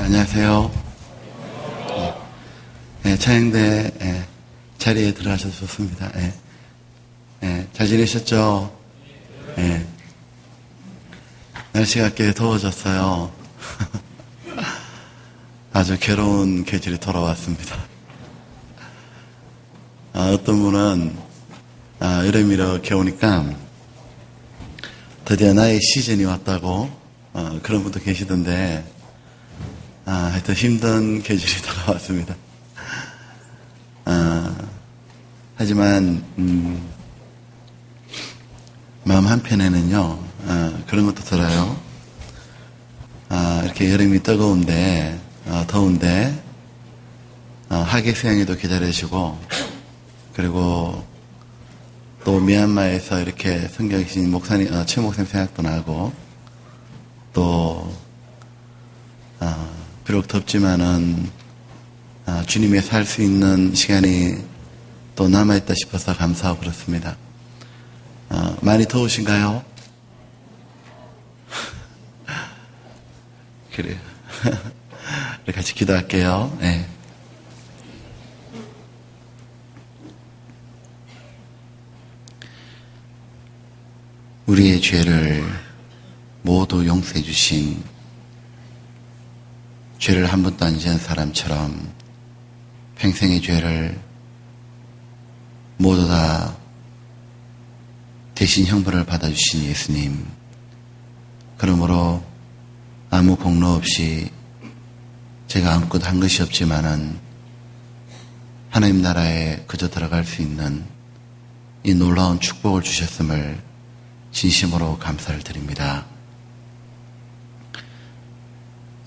안녕하세요. 찬양대 자리에 들어가셔서 좋습니다. 잘 지내셨죠? 날씨가 꽤 더워졌어요. 아주 괴로운 계절이 돌아왔습니다. 어떤 분은 여름이 이렇게 오니까 드디어 나의 시즌이 왔다고 그런 분도 계시던데 하여튼 힘든 계절이 다가왔습니다. 하지만 마음 한편에는요 그런 것도 들어요. 이렇게 여름이 뜨거운데 더운데 하계 수양에도 기다려주시고, 그리고 또 미얀마에서 이렇게 섬겨계신 목사님, 최 목사님 생각도 나고, 또 비록 덥지만은 주님의 살 수 있는 시간이 또 남아있다 싶어서 감사하고 그렇습니다. 많이 더우신가요? 그래요. 같이 기도할게요. 네. 우리의 죄를 모두 용서해 주신, 죄를 한 번도 안 지은 사람처럼 평생의 죄를 모두 다 대신 형벌을 받아주신 예수님, 그러므로 아무 공로 없이 제가 아무것도 한 것이 없지만은 하나님 나라에 그저 들어갈 수 있는 이 놀라운 축복을 주셨음을 진심으로 감사를 드립니다.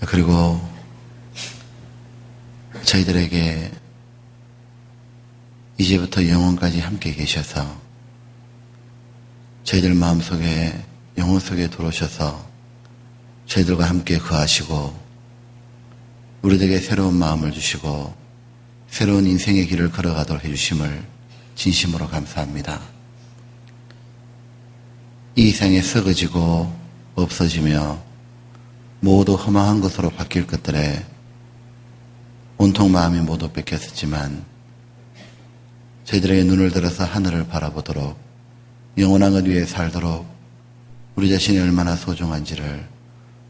그리고 저희들에게 이제부터 영원까지 함께 계셔서 저희들 마음속에, 영혼 속에 들어오셔서 저희들과 함께 거하시고 우리들에게 새로운 마음을 주시고 새로운 인생의 길을 걸어가도록 해주심을 진심으로 감사합니다. 이 세상에 썩어지고 없어지며 모두 허망한 것으로 바뀔 것들에 온통 마음이 모두 뺏겼었지만 저희들에게 눈을 들어서 하늘을 바라보도록, 영원한 것 위에 살도록 우리 자신이 얼마나 소중한지를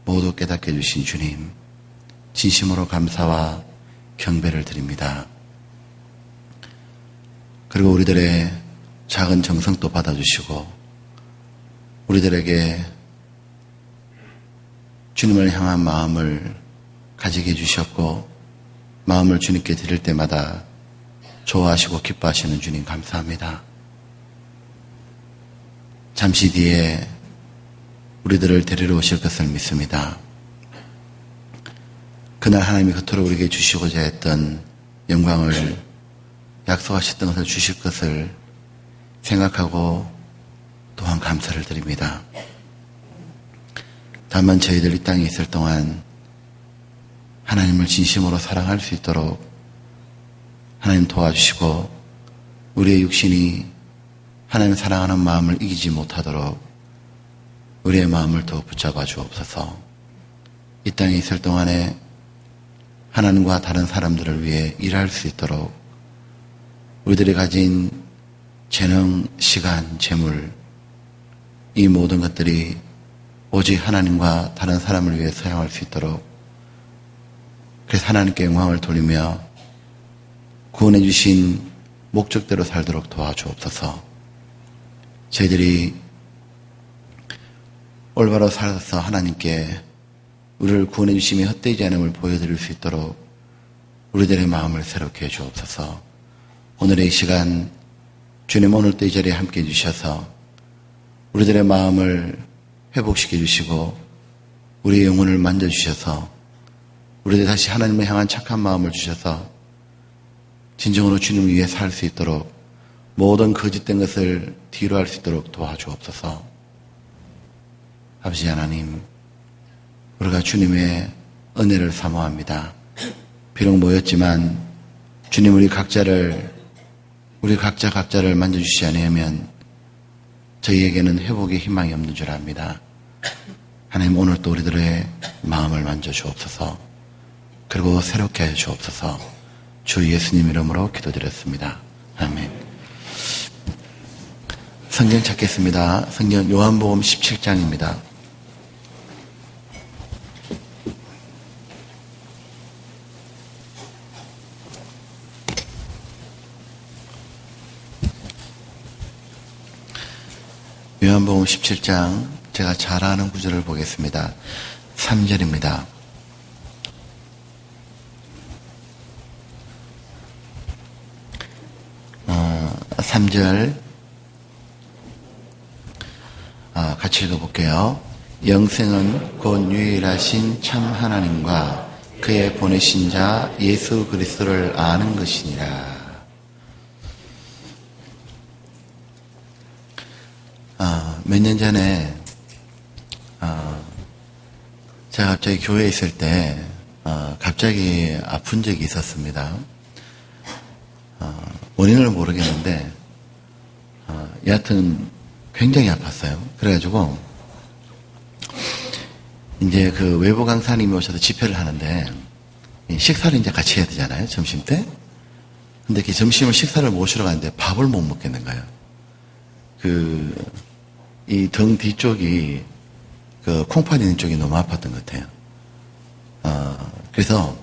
모두 깨닫게 해주신 주님, 진심으로 감사와 경배를 드립니다. 그리고 우리들의 작은 정성도 받아주시고 우리들에게 주님을 향한 마음을 가지게 해주셨고 마음을 주님께 드릴 때마다 좋아하시고 기뻐하시는 주님 감사합니다. 잠시 뒤에 우리들을 데리러 오실 것을 믿습니다. 그날 하나님이 그토록 우리에게 주시고자 했던 영광을, 약속하셨던 것을 주실 것을 생각하고 또한 감사를 드립니다. 다만 저희들 이 땅에 있을 동안 하나님을 진심으로 사랑할 수 있도록 하나님 도와주시고 우리의 육신이 하나님 사랑하는 마음을 이기지 못하도록 우리의 마음을 더 붙잡아 주옵소서. 이 땅에 있을 동안에 하나님과 다른 사람들을 위해 일할 수 있도록 우리들이 가진 재능, 시간, 재물, 이 모든 것들이 오직 하나님과 다른 사람을 위해 사용할 수 있도록, 그래서 하나님께 영광을 돌리며 구원해 주신 목적대로 살도록 도와주옵소서. 저희들이 올바로 살아서 하나님께 우리를 구원해 주심이 헛되지 않음을 보여드릴 수 있도록 우리들의 마음을 새롭게 해주옵소서. 오늘의 이 시간 주님 오늘도 이 자리에 함께 해주셔서 우리들의 마음을 회복시켜 주시고 우리의 영혼을 만져주셔서 우리들 다시 하나님을 향한 착한 마음을 주셔서 진정으로 주님을 위해 살 수 있도록 모든 거짓된 것을 뒤로 할 수 있도록 도와주옵소서. 아버지 하나님, 우리가 주님의 은혜를 사모합니다. 비록 모였지만 주님 우리 각자를 만져주시지 않으면 저희에게는 회복의 희망이 없는 줄 압니다. 하나님 오늘 또 우리들의 마음을 만져주옵소서. 그리고 새롭게 하여 주옵소서. 주 예수님 이름으로 기도드렸습니다. 아멘. 성경 찾겠습니다. 성경 요한복음 17장입니다. 요한복음 17장 제가 잘 아는 구절을 보겠습니다. 3절입니다. 같이 읽어볼게요. 영생은 곧 유일하신 참 하나님과 그의 보내신 자 예수 그리스도를 아는 것이니라. 몇 년 전에 제가 갑자기 교회에 있을 때 갑자기 아픈 적이 있었습니다. 원인을 모르겠는데 여하튼 굉장히 아팠어요. 그래가지고 이제 그 외부 강사님이 오셔서 집회를 하는데 식사를 이제 같이 해야 되잖아요. 점심 때. 근데 그 점심을 식사를 모시러 가는데 밥을 못 먹겠는 거예요. 이 등 뒤쪽이 그 콩팥 있는 쪽이 너무 아팠던 것 같아요. 그래서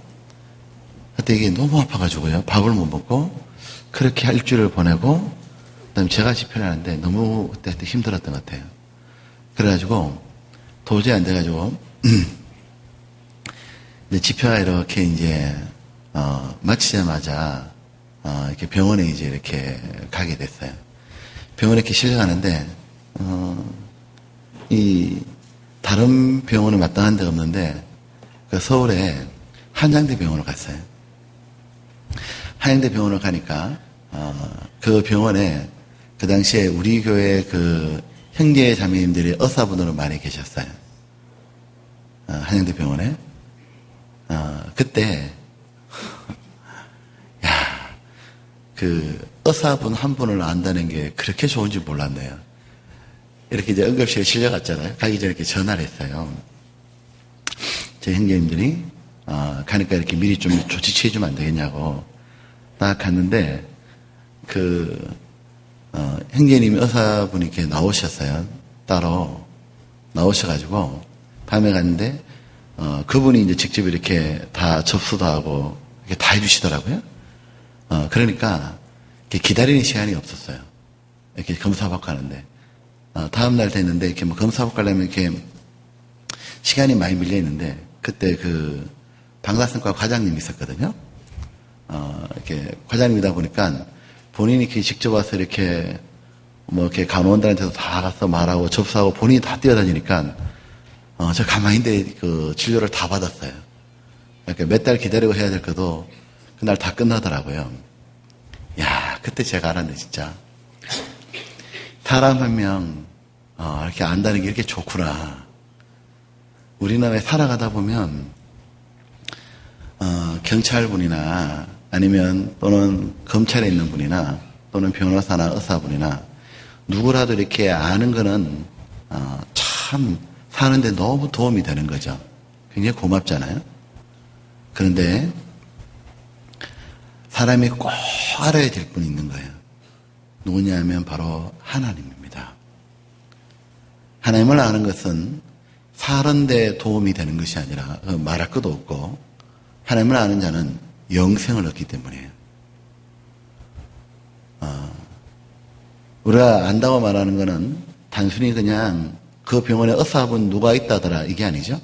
그때 이게 너무 아파가지고요. 밥을 못 먹고 그렇게 일주일을 보내고 그다음에 제가 집회를 하는데 너무 그때 힘들었던 것 같아요. 그래가지고 도저히 안 돼가지고 이제 집회가 이렇게 이제 마치자마자 이렇게 병원에 이제 이렇게 가게 됐어요. 병원에 이렇게 실려가는데 이 다른 병원에 마땅한 데가 없는데 그 서울에 한양대 병원을 갔어요. 한양대 병원을 가니까 그 병원에 그 당시에 우리 교회 그 형제 자매님들이 의사분으로 많이 계셨어요. 한양대 병원에. 그때 그 의사분 한 분을 안다는 게 그렇게 좋은지 몰랐네요. 이렇게 이제 응급실에 실려갔잖아요. 가기 전에 이렇게 전화를 했어요. 제 형제님들이 가니까 이렇게 미리 좀 조치 취해주면 안 되겠냐고 딱 갔는데 형제님이 의사분이 이렇게 나오셨어요. 따로 나오셔가지고 밤에 갔는데 그분이 이제 직접 이렇게 다 접수도 하고 이렇게 다 해주시더라고요. 그러니까 이렇게 기다리는 시간이 없었어요. 이렇게 검사받고 하는데 다음날 됐는데 이렇게 뭐 검사받고 가려면 이렇게 시간이 많이 밀려 있는데 그때 그 방사선과 과장님이 있었거든요. 이렇게 과장님이다 보니까 본인이 이렇게 직접 와서 이렇게 뭐 이렇게 간호원들한테도 다 가서 말하고 접수하고 본인이 다 뛰어다니니까 저 가만히 있는데 그 진료를 다 받았어요. 그러니까 몇 달 기다리고 해야 될 것도 그날 다 끝나더라고요. 야, 그때 제가 알았네, 진짜. 사람 한 명, 이렇게 안다는 게 이렇게 좋구나. 우리나라에 살아가다 보면, 경찰분이나 아니면 또는 검찰에 있는 분이나 또는 변호사나 의사분이나 누구라도 이렇게 아는 거는, 참 사는데 너무 도움이 되는 거죠. 굉장히 고맙잖아요. 그런데 사람이 꼭 알아야 될 분이 있는 거예요. 누구냐 하면 바로 하나님입니다. 하나님을 아는 것은 사는데 도움이 되는 것이 아니라 말할 것도 없고 하나님을 아는 자는 영생을 얻기 때문이에요. 우리가 안다고 말하는 것은 단순히 그냥 그 병원에 의사분 누가 있다더라 이게 아니죠.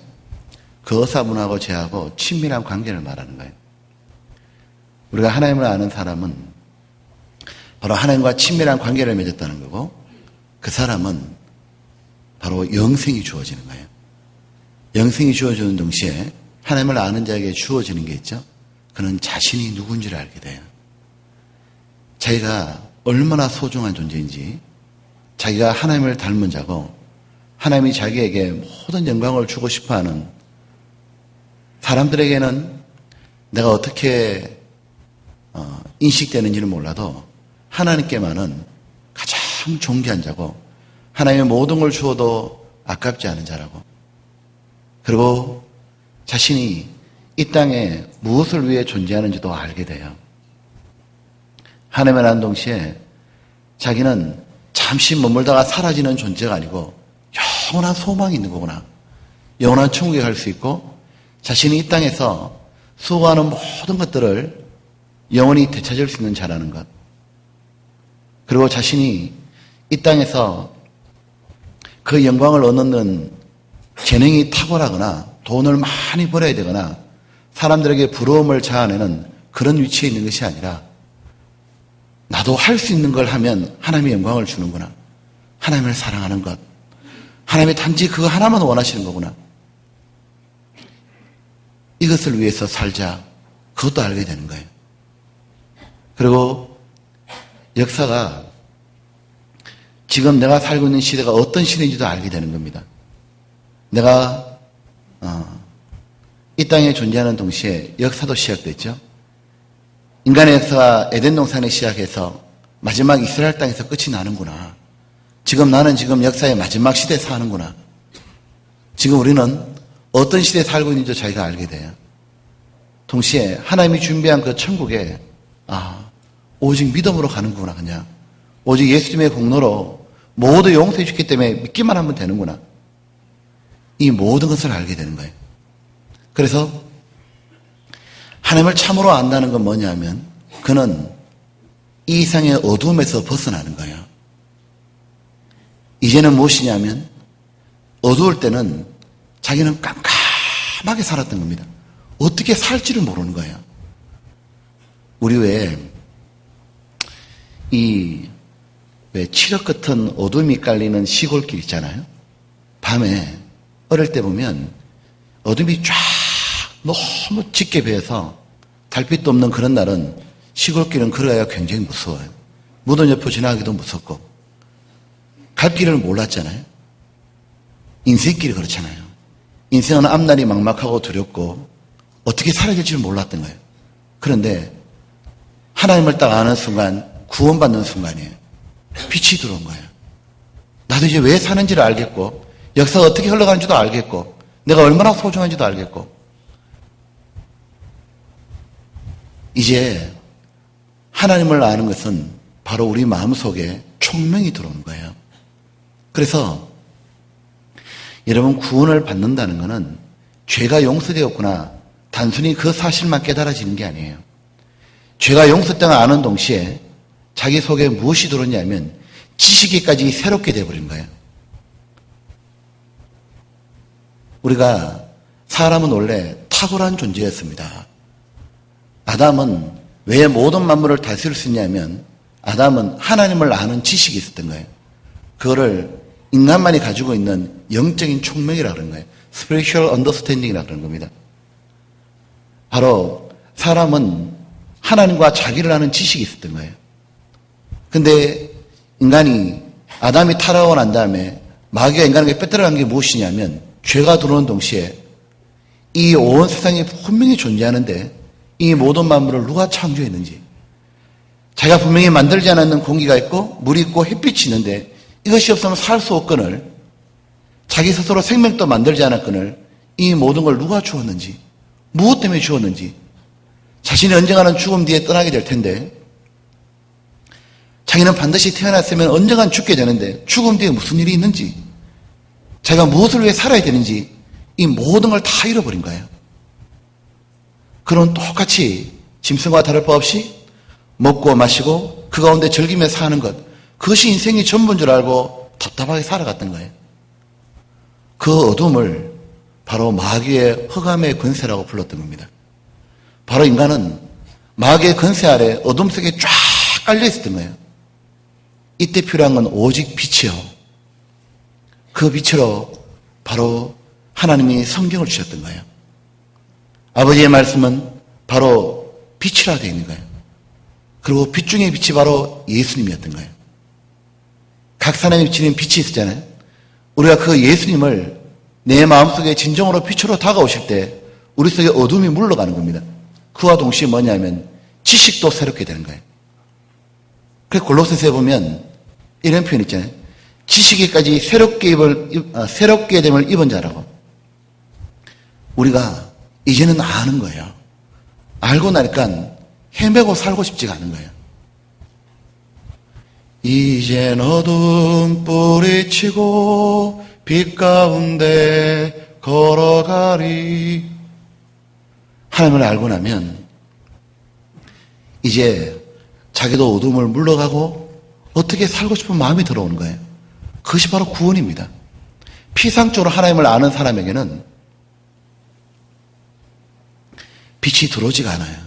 그 의사분하고 저하고 친밀한 관계를 말하는 거예요. 우리가 하나님을 아는 사람은 바로 하나님과 친밀한 관계를 맺었다는 거고 그 사람은 바로 영생이 주어지는 거예요. 영생이 주어지는 동시에 하나님을 아는 자에게 주어지는 게 있죠. 그는 자신이 누군지를 알게 돼요. 자기가 얼마나 소중한 존재인지 자기가 하나님을 닮은 자고 하나님이 자기에게 모든 영광을 주고 싶어하는 사람들에게는 내가 어떻게 인식되는지는 몰라도 하나님께만은 가장 존귀한 자고 하나님의 모든 걸 주어도 아깝지 않은 자라고 그리고 자신이 이 땅에 무엇을 위해 존재하는지도 알게 돼요. 하나님을 아는 동시에 자기는 잠시 머물다가 사라지는 존재가 아니고 영원한 소망이 있는 거구나. 영원한 천국에 갈 수 있고 자신이 이 땅에서 수고하는 모든 것들을 영원히 되찾을 수 있는 자라는 것. 그리고 자신이 이 땅에서 그 영광을 얻는 재능이 탁월하거나 돈을 많이 벌어야 되거나 사람들에게 부러움을 자아내는 그런 위치에 있는 것이 아니라 나도 할 수 있는 걸 하면 하나님의 영광을 주는구나. 하나님을 사랑하는 것. 하나님이 단지 그거 하나만 원하시는 거구나. 이것을 위해서 살자. 그것도 알게 되는 거예요. 그리고 역사가 지금 내가 살고 있는 시대가 어떤 시대인지도 알게 되는 겁니다. 내가 이 땅에 존재하는 동시에 역사도 시작됐죠. 인간의 역사가 에덴 동산에 시작해서 마지막 이스라엘 땅에서 끝이 나는구나. 지금 나는 역사의 마지막 시대에 사는구나. 지금 우리는 어떤 시대에 살고 있는지 자기가 알게 돼요. 동시에 하나님이 준비한 그 천국에 오직 믿음으로 가는구나. 그냥 오직 예수님의 공로로 모두 용서해 주기 때문에 믿기만 하면 되는구나. 이 모든 것을 알게 되는 거예요. 그래서 하나님을 참으로 안다는 건 뭐냐면 그는 이 이상의 어두움에서 벗어나는 거예요. 이제는 무엇이냐면 어두울 때는 자기는 깜깜하게 살았던 겁니다. 어떻게 살지를 모르는 거예요. 우리 왜 칠흑 같은 어둠이 깔리는 시골길 있잖아요. 밤에 어릴 때 보면 어둠이 쫙 너무 짙게 배어서 달빛도 없는 그런 날은 시골길은 걸어가기가 굉장히 무서워요. 무덤 옆을 지나가기도 무섭고 갈 길을 몰랐잖아요. 인생길이 그렇잖아요. 인생은 앞날이 막막하고 두렵고 어떻게 살아야 될지를 몰랐던 거예요. 그런데 하나님을 딱 아는 순간 구원받는 순간이에요. 빛이 들어온 거예요. 나도 이제 왜 사는지를 알겠고 역사가 어떻게 흘러가는지도 알겠고 내가 얼마나 소중한지도 알겠고 이제 하나님을 아는 것은 바로 우리 마음속에 총명이 들어오는 거예요. 그래서 여러분 구원을 받는다는 것은 죄가 용서되었구나 단순히 그 사실만 깨달아지는 게 아니에요. 죄가 용서됨을 아는 동시에 자기 속에 무엇이 들어오냐면 지식이까지 새롭게 되어버린 거예요. 우리가 사람은 원래 탁월한 존재였습니다. 아담은 왜 모든 만물을 다스릴 수 있냐면 아담은 하나님을 아는 지식이 있었던 거예요. 그거를 인간만이 가지고 있는 영적인 총명이라고 그러는 거예요. Spiritual Understanding이라고 그러는 겁니다. 바로 사람은 하나님과 자기를 아는 지식이 있었던 거예요. 근데 인간이 아담이 타락하고 난 다음에 마귀가 인간에게 빼앗아간 게 무엇이냐면 죄가 들어오는 동시에 이 온 세상이 분명히 존재하는데 이 모든 만물을 누가 창조했는지 자기가 분명히 만들지 않았는 공기가 있고 물이 있고 햇빛이 있는데 이것이 없으면 살 수 없거늘 자기 스스로 생명도 만들지 않았거늘 이 모든 걸 누가 주었는지 무엇 때문에 주었는지 자신이 언젠가는 죽음 뒤에 떠나게 될 텐데 자기는 반드시 태어났으면 언젠간 죽게 되는데 죽음 뒤에 무슨 일이 있는지 자기가 무엇을 위해 살아야 되는지 이 모든 걸 다 잃어버린 거예요. 그런 똑같이 짐승과 다를 바 없이 먹고 마시고 그 가운데 즐기며 사는 것 그것이 인생이 전부인 줄 알고 답답하게 살아갔던 거예요. 그 어둠을 바로 마귀의 흑암의 권세라고 불렀던 겁니다. 바로 인간은 마귀의 권세 아래 어둠 속에 쫙 깔려 있었던 거예요. 이때 필요한 건 오직 빛이요. 그 빛으로 바로 하나님이 성경을 주셨던 거예요. 아버지의 말씀은 바로 빛이라 되어 있는 거예요. 그리고 빛 중에 빛이 바로 예수님이었던 거예요. 각 사람이 비치는 빛이 있었잖아요. 우리가 그 예수님을 내 마음속에 진정으로 빛으로 다가오실 때 우리 속에 어둠이 물러가는 겁니다. 그와 동시에 뭐냐면 지식도 새롭게 되는 거예요. 그래서 골로새서에 보면 이런 표현 있잖아요. 지식에까지 새롭게 됨을 입은 자라고. 우리가 이제는 아는 거예요. 알고 나니까 헤매고 살고 싶지가 않은 거예요. 이젠 어둠 뿌리치고 빛 가운데 걸어가리. 하나님을 알고 나면 이제 자기도 어둠을 물러가고 어떻게 살고 싶은 마음이 들어오는 거예요. 그것이 바로 구원입니다. 피상적으로 하나님을 아는 사람에게는 빛이 들어오지가 않아요.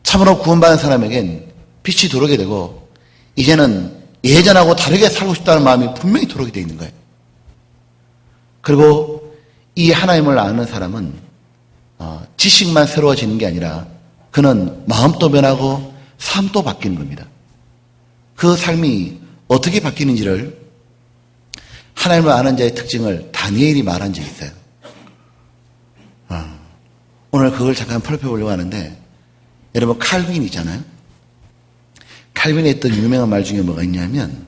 참으로 구원받은 사람에겐 빛이 들어오게 되고 이제는 예전하고 다르게 살고 싶다는 마음이 분명히 들어오게 되어 있는 거예요. 그리고 이 하나님을 아는 사람은 지식만 새로워지는 게 아니라 그는 마음도 변하고 삶도 바뀌는 겁니다. 그 삶이 어떻게 바뀌는지를 하나님을 아는 자의 특징을 다니엘이 말한 적이 있어요. 오늘 그걸 잠깐 살펴보려고 하는데 여러분 칼빈 있잖아요. 칼빈이 했던 유명한 말 중에 뭐가 있냐면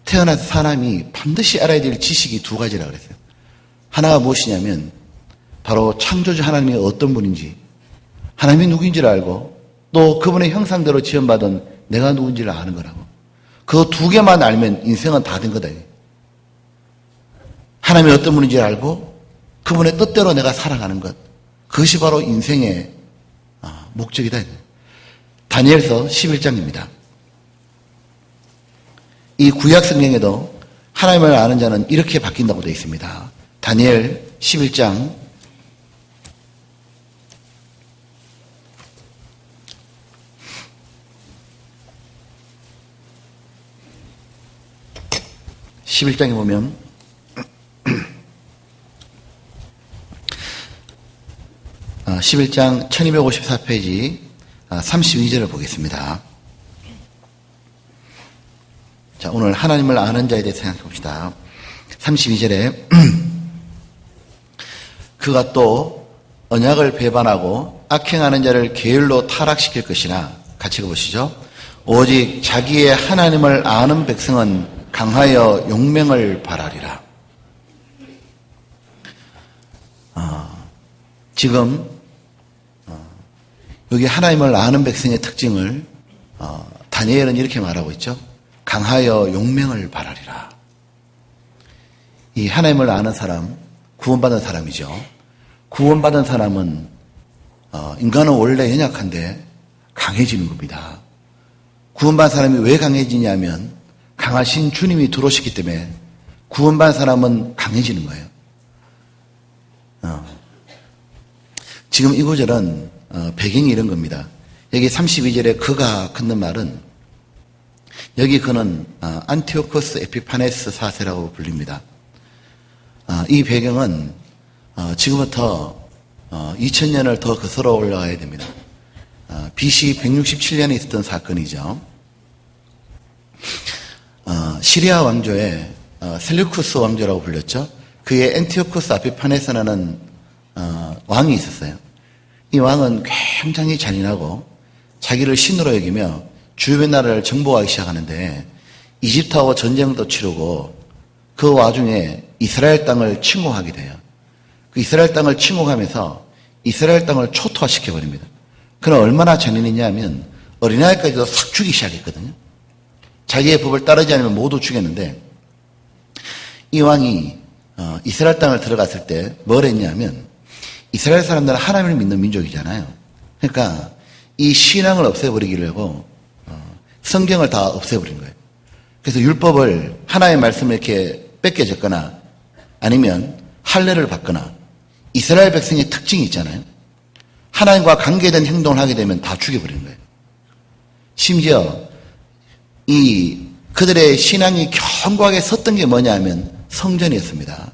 태어나서 사람이 반드시 알아야 될 지식이 두 가지라고 그랬어요. 하나가 무엇이냐면 바로 창조주 하나님이 어떤 분인지 하나님이 누구인지를 알고 또 그분의 형상대로 지원받은 내가 누군지를 아는 거라고. 그 두 개만 알면 인생은 다 된 거다. 하나님이 어떤 분인지 알고 그분의 뜻대로 내가 살아가는 것. 그것이 바로 인생의 목적이다. 다니엘서 11장입니다. 이 구약 성경에도 하나님을 아는 자는 이렇게 바뀐다고 되어 있습니다. 다니엘 11장 11장에 보면 11장 1254페이지 32절을 보겠습니다. 자, 오늘 하나님을 아는 자에 대해서 생각해 봅시다. 32절에 그가 또 언약을 배반하고 악행하는 자를 게을로 타락시킬 것이나 같이 읽어보시죠. 오직 자기의 하나님을 아는 백성은 강하여 용맹을 발하리라. 지금 여기 하나님을 아는 백성의 특징을 다니엘은 이렇게 말하고 있죠. 강하여 용맹을 발하리라. 이 하나님을 아는 사람, 구원받은 사람이죠. 구원받은 사람은 인간은 원래 연약한데 강해지는 겁니다. 구원받은 사람이 왜 강해지냐면 강하신 주님이 들어오셨기 때문에 구원받은 사람은 강해지는 거예요. 지금 이 구절은 배경이 이런 겁니다. 여기 32절에 그가 긋는 말은 여기 그는 안티오코스 에피파네스 4세라고 불립니다. 이 배경은 지금부터 2000년을 더 거슬러 올라가야 됩니다. BC 167년에 있었던 사건이죠. 시리아 왕조의 셀루쿠스 왕조라고 불렸죠. 그의 안티오코스 에피파네스라는 왕이 있었어요. 이 왕은 굉장히 잔인하고 자기를 신으로 여기며 주변 나라를 정복하기 시작하는데 이집트하고 전쟁도 치르고 그 와중에 이스라엘 땅을 침공하게 돼요. 그 이스라엘 땅을 침공하면서 이스라엘 땅을 초토화시켜버립니다. 그는 얼마나 잔인했냐 하면 어린아이까지도 싹 죽이기 시작했거든요. 자기의 법을 따르지 않으면 모두 죽였는데 이 왕이 이스라엘 땅을 들어갔을 때 뭘 했냐면 이스라엘 사람들은 하나님을 믿는 민족이잖아요. 그러니까 이 신앙을 없애버리기려고 성경을 다 없애버린 거예요. 그래서 율법을 하나님의 말씀을 이렇게 뺏겨졌거나 아니면 할례를 받거나 이스라엘 백성의 특징이 있잖아요. 하나님과 관계된 행동을 하게 되면 다 죽여버리는 거예요. 심지어 그들의 신앙이 견고하게 섰던 게 뭐냐 하면 성전이었습니다.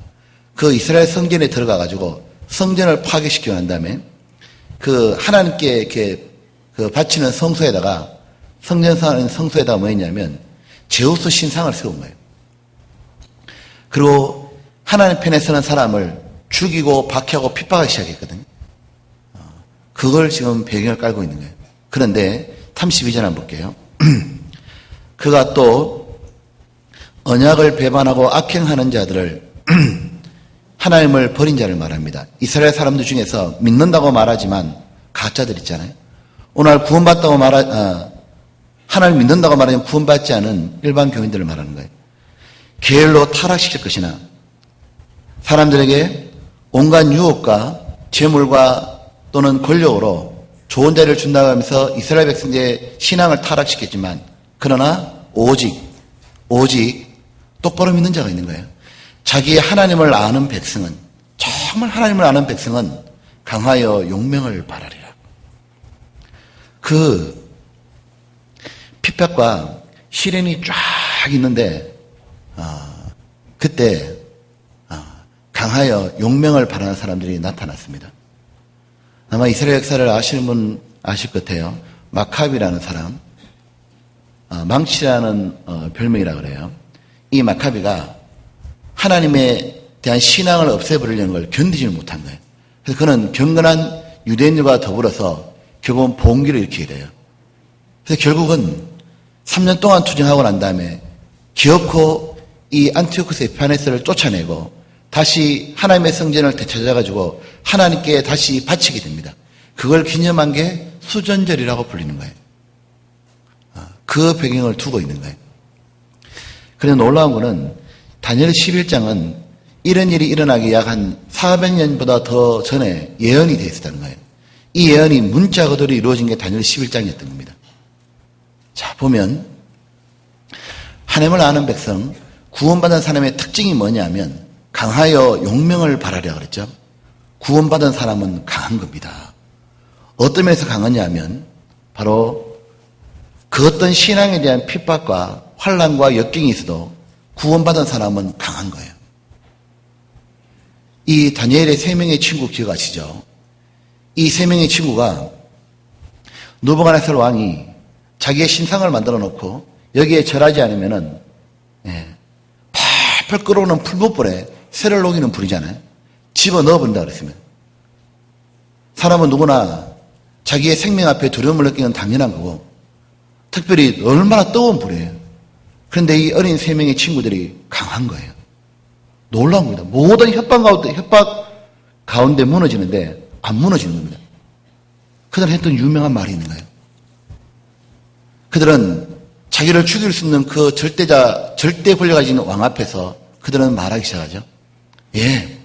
그 이스라엘 성전에 들어가가지고 성전을 파괴시키고 난 다음에 그 하나님께 이렇게 그 바치는 성소에다가 성전 성소에다가 뭐 했냐면 제우스 신상을 세운 거예요. 그리고 하나님 편에 서는 사람을 죽이고 박해하고 핍박하기 시작했거든요. 그걸 지금 배경을 깔고 있는 거예요. 그런데 32절 한번 볼게요. 그가 또 언약을 배반하고 악행하는 자들을 하나님을 버린 자를 말합니다. 이스라엘 사람들 중에서 믿는다고 말하지만 가짜들 있잖아요. 오늘 구원받다고 하나님 믿는다고 말하면 구원받지 않은 일반 교인들을 말하는 거예요. 계율로 타락시킬 것이나 사람들에게 온갖 유혹과 재물과 또는 권력으로 좋은 자리를 준다고 하면서 이스라엘 백성들의 신앙을 타락시켰지만 그러나 오직 똑바로 믿는 자가 있는 거예요. 자기의 하나님을 아는 백성은, 정말 하나님을 아는 백성은 강하여 용명을 바라리라. 그 핍박과 시련이 쫙 있는데 그때 강하여 용명을 바라는 사람들이 나타났습니다. 아마 이스라엘 역사를 아시는 분 아실 것 같아요. 마카비라는 사람, 망치라는 별명이라 그래요. 이 마카비가 하나님에 대한 신앙을 없애버리려는 걸 견디지를 못한 거예요. 그래서 그는 경건한 유대인들과 더불어서 결국은 봉기를 일으키게 돼요. 그래서 결국은 3년 동안 투쟁하고 난 다음에 기어코 이 안티오쿠스 에피파네스를 쫓아내고 다시 하나님의 성전을 되찾아가지고 하나님께 다시 바치게 됩니다. 그걸 기념한 게 수전절이라고 불리는 거예요. 그 배경을 두고 있는 거예요. 그런데 놀라운 거는 다니엘 11장은 이런 일이 일어나기 약 한 400년보다 더 전에 예언이 되어 있었다는 거예요. 이 예언이 문자 그대로 이루어진 게 다니엘 11장이었던 겁니다. 자, 보면 하나님을 아는 백성, 구원받은 사람의 특징이 뭐냐면 강하여 용명을 바라려 그랬죠. 구원받은 사람은 강한 겁니다. 어떤 면에서 강하냐 하면 바로 그 어떤 신앙에 대한 핍박과 환난과 역경이 있어도 구원받은 사람은 강한 거예요. 이 다니엘의 3명의 친구 기억하시죠? 이 3명의 친구가 느부갓네살 왕이 자기의 신상을 만들어 놓고 여기에 절하지 않으면은 팔팔 끓어오는 풀무불에 쇠를 녹이는 불이잖아요. 집어 넣어버린다 그랬으면. 사람은 누구나 자기의 생명 앞에 두려움을 느끼는 당연한 거고 특별히 얼마나 뜨거운 불이에요. 그런데 이 어린 3명의 친구들이 강한 거예요. 놀라운 겁니다. 모든 협박 가운데 무너지는데 안 무너지는 겁니다. 그들은 했던 유명한 말이 있는 거예요. 그들은 자기를 죽일 수 있는 그 절대 권력을 가진 왕 앞에서 그들은 말하기 시작하죠. 예,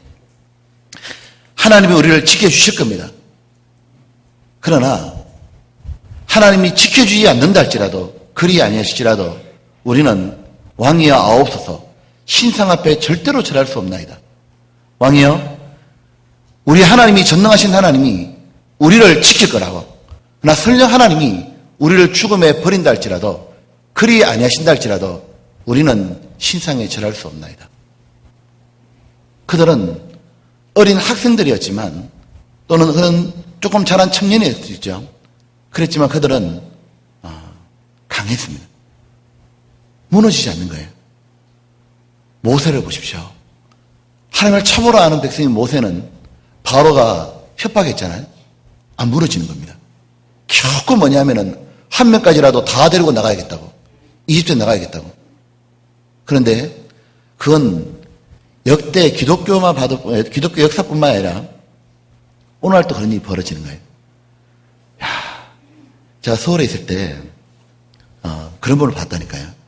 하나님이 우리를 지켜주실 겁니다. 그러나 하나님이 지켜주지 않는다 할지라도 그리 아니하실지라도 우리는 왕이여 아옵소서 신상 앞에 절대로 절할 수 없나이다. 왕이여 우리 하나님이 전능하신 하나님이 우리를 지킬 거라고. 그러나 설령 하나님이 우리를 죽음에 버린다 할지라도 그리 아니하신다 할지라도 우리는 신상에 절할 수 없나이다. 그들은 어린 학생들이었지만 또는 그런 조금 자란 청년이었을 수 있죠. 그랬지만 그들은 강했습니다. 무너지지 않는 거예요. 모세를 보십시오. 하나님을 참으로 아는 백성인 모세는 바로가 협박했잖아요. 안 무너지는 겁니다. 결코 뭐냐면은 한 명까지라도 다 데리고 나가야겠다고. 이집트에 나가야겠다고. 그런데 그건 역대 기독교 역사뿐만 아니라 오늘날도 그런 일이 벌어지는 거예요. 제가 서울에 있을 때 그런 분을 봤다니까요.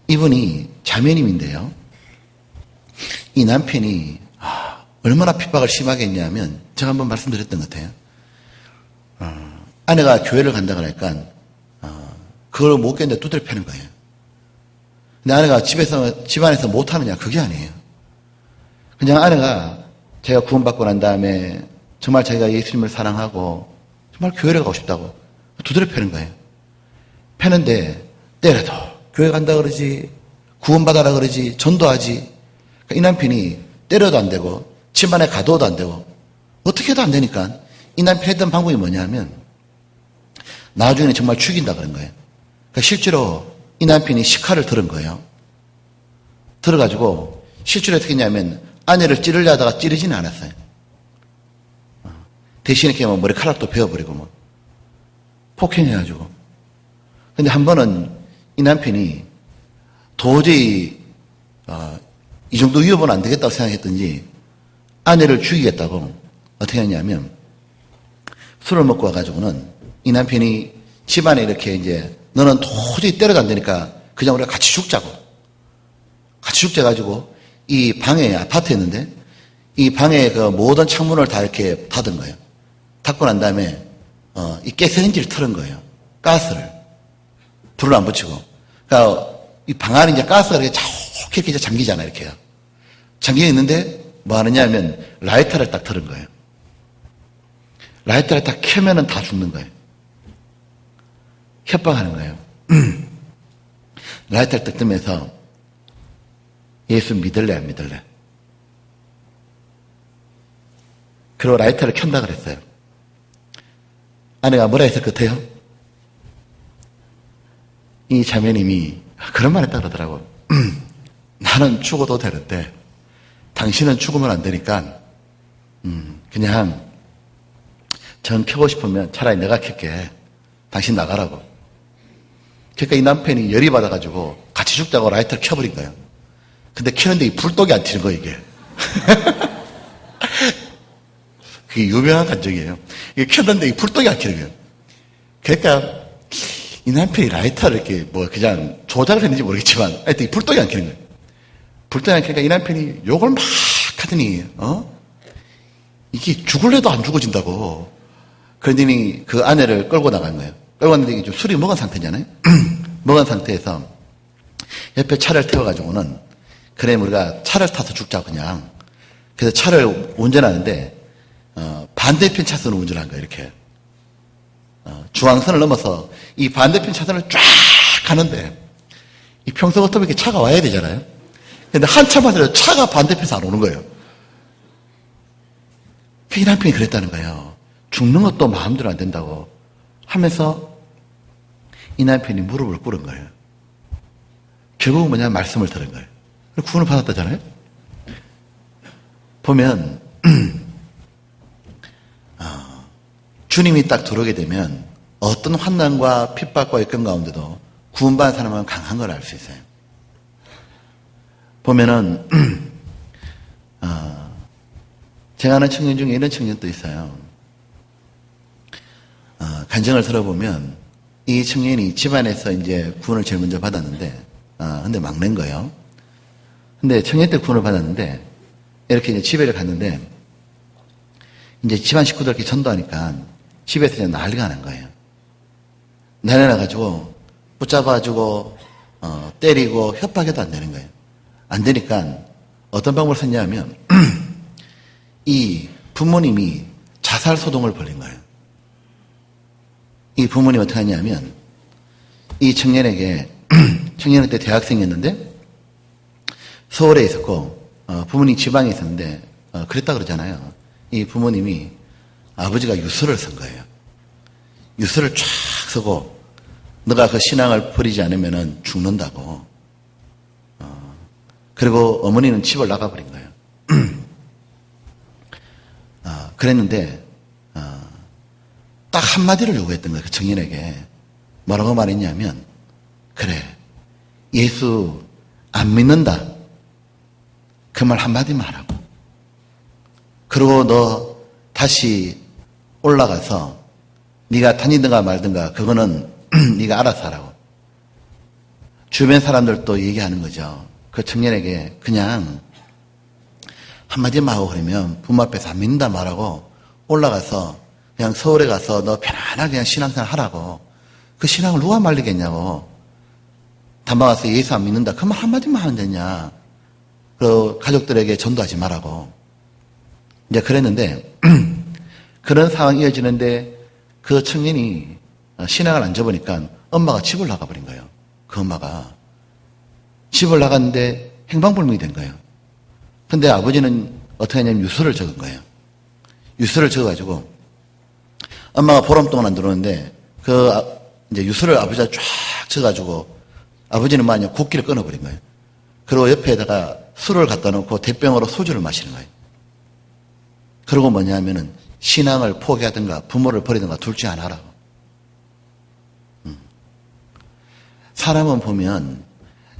이분이 자매님인데요. 이 남편이 얼마나 핍박을 심하게 했냐면 제가 한번 말씀드렸던 것 같아요. 아내가 교회를 간다 그러니까 그걸 못 견뎌 두드려 패는 거예요. 근데 아내가 집안에서 못하느냐 그게 아니에요. 그냥 아내가 제가 구원받고 난 다음에 정말 자기가 예수님을 사랑하고 정말 교회를 가고 싶다고 두드려 패는 거예요. 패는데 때려도 교회 간다 그러지 구원받아라 그러지 전도하지. 그러니까 이 남편이 때려도 안 되고 집안에 가둬도 안 되고 어떻게 해도 안 되니까 이 남편이 했던 방법이 뭐냐면 나중에 정말 죽인다 그런 거예요. 그러니까 실제로 이 남편이 식칼을 들은 거예요. 들어가지고 실제로 어떻게 했냐면 아내를 찌르려 하다가 찌르지는 않았어요. 대신에 이렇게 머리카락도 베어버리고 뭐 폭행해가지고. 근데 한 번은 이 남편이 도저히 이 정도 위협은 안 되겠다고 생각했던지 아내를 죽이겠다고 어떻게 했냐면 술을 먹고 와가지고는 이 남편이 집안에 이렇게 이제 너는 도저히 때려도 안 되니까 그냥 우리가 같이 죽자고. 같이 죽자 가지고 이 방에 아파트였는데 이 방에 그 모든 창문을 다 이렇게 닫은 거예요. 닫고 난 다음에 이 가스레인지를 틀은 거예요. 가스를. 불을 안 붙이고. 그러니까 이 방 안에 이제 가스가 이렇게 이렇게 이제 잠기잖아요. 이렇게요. 잠겨 있는데 뭐 하느냐 하면 라이터를 딱 틀은 거예요. 라이터를 딱 켜면은 다 죽는 거예요. 협박하는 거예요. 라이터를 딱 뜨면서 예수 믿을래 안 믿을래? 그리고 라이터를 켠다 그랬어요. 아내가 뭐라 했을 것 같아요? 이 자매님이 그런 말 했다 그러더라고. 나는 죽어도 되는데 당신은 죽으면 안 되니까 그냥 전 켜고 싶으면 차라리 내가 켤게. 당신 나가라고. 그러니까 이 남편이 열이 받아가지고 같이 죽자고 라이터를 켜버린 거예요. 근데 켜는데 이 불독이 안 튀는 거예요, 이게. 그게 유명한 감정이에요. 이게 켰는데 이 불독이 안 켜는 거예요. 그러니까 이 남편이 라이터를 이렇게 뭐 그냥 조작을 했는지 모르겠지만 하여튼 이 불독이 안 켜는 거예요. 불독이 안 켜니까 이 남편이 욕을 막 하더니 이게 죽을래도 안 죽어진다고. 그러더니 그 아내를 끌고 나간 거예요. 끌고 갔는데 이게 좀 술이 먹은 상태잖아요. 먹은 상태에서 옆에 차를 태워가지고는 그래 우리가 차를 타서 죽자 그냥. 그래서 차를 운전하는데 반대편 차선을 운전한 거예요. 이렇게 중앙선을 넘어서 이 반대편 차선을 쫙 가는데 이 평소 같으면 이렇게 차가 와야 되잖아요. 근데 한참만 들어 차가 반대편에서 안 오는 거예요. 이 남편이 그랬다는 거예요. 죽는 것도 마음대로 안 된다고 하면서 이 남편이 무릎을 꿇은 거예요. 결국은 뭐냐 말씀을 들은 거예요. 구원을 받았다잖아요. 보면 주님이 딱 들어오게 되면 어떤 환난과 핍박과 역경 가운데도 구원받은 사람은 강한 걸 알 수 있어요. 보면은 제가 아는 청년 중에 이런 청년도 있어요. 간증을 들어보면 이 청년이 집안에서 이제 구원을 제일 먼저 받았는데 근데 막내인 거예요. 근데 청년 때 구원을 받았는데 이렇게 이제 집에를 갔는데 이제 집안 식구들 이렇게 전도하니까 집에서 이제 난리가 난 거예요. 난리 나가지고 붙잡아가지고 때리고 협박해도 안 되는 거예요. 안 되니까 어떤 방법을 썼냐 하면 이 부모님이 자살 소동을 벌인 거예요. 이 부모님이 어떻게 하냐면 이 청년에게 청년은 때 대학생이었는데 서울에 있었고 부모님 지방에 있었는데 그랬다 그러잖아요. 이 부모님이 아버지가 유서를 쓴 거예요. 유서를 쫙 쓰고 너가 그 신앙을 버리지 않으면 죽는다고. 그리고 어머니는 집을 나가버린 거예요. 그랬는데 딱 한마디를 요구했던 거예요. 그 청년에게. 뭐라고 말했냐면 그래 예수 안 믿는다. 그 말 한마디만 하라고. 그리고 너 다시 올라가서 네가 다니든가 말든가 그거는 네가 알아서 하라고. 주변 사람들도 얘기하는 거죠. 그 청년에게 그냥 한마디만 하고 그러면 부모 앞에서 안 믿는다 말하고 올라가서 그냥 서울에 가서 너 편안하게 그냥 신앙생활 하라고. 그 신앙을 누가 말리겠냐고. 담방 가서 예수 안 믿는다. 그 말 한마디만 하면 되냐. 그 가족들에게 전도하지 말라고. 이제 그랬는데 그런 상황이 이어지는데 그 청년이 신앙을 안 접으니까 엄마가 집을 나가버린 거예요. 그 엄마가. 집을 나갔는데 행방불명이 된 거예요. 근데 아버지는 어떻게 하냐면 유서를 적은 거예요. 유서를 적어가지고 엄마가 보름 동안 안 들어오는데 이제 유서를 아버지가 쫙 적어가지고 아버지는 만약 국기를 끊어버린 거예요. 그리고 옆에다가 술을 갖다 놓고 대병으로 소주를 마시는 거예요. 그리고 뭐냐 하면은 신앙을 포기하든가 부모를 버리든가 둘 중 하나라고. 사람은 보면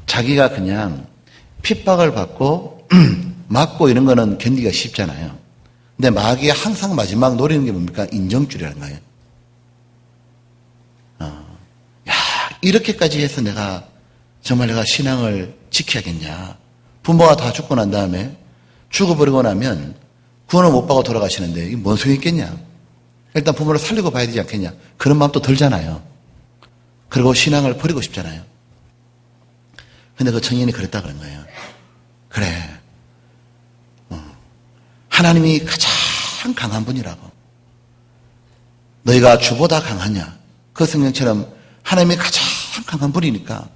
자기가 그냥 핍박을 받고 맞고 이런 거는 견디기가 쉽잖아요. 근데 마귀가 항상 마지막 노리는 게 뭡니까? 인정줄이라는 거예요. 야, 이렇게까지 해서 정말 내가 신앙을 지켜야겠냐. 부모가 다 죽고 난 다음에 죽어버리고 나면 구원을 못 받고 돌아가시는데 이게 뭔 소용이 있겠냐. 일단 부모를 살리고 봐야 되지 않겠냐. 그런 마음도 들잖아요. 그리고 신앙을 버리고 싶잖아요. 근데 그 청년이 그랬다 그런 거예요. 그래. 하나님이 가장 강한 분이라고. 너희가 주보다 강하냐. 그 성경처럼 하나님이 가장 강한 분이니까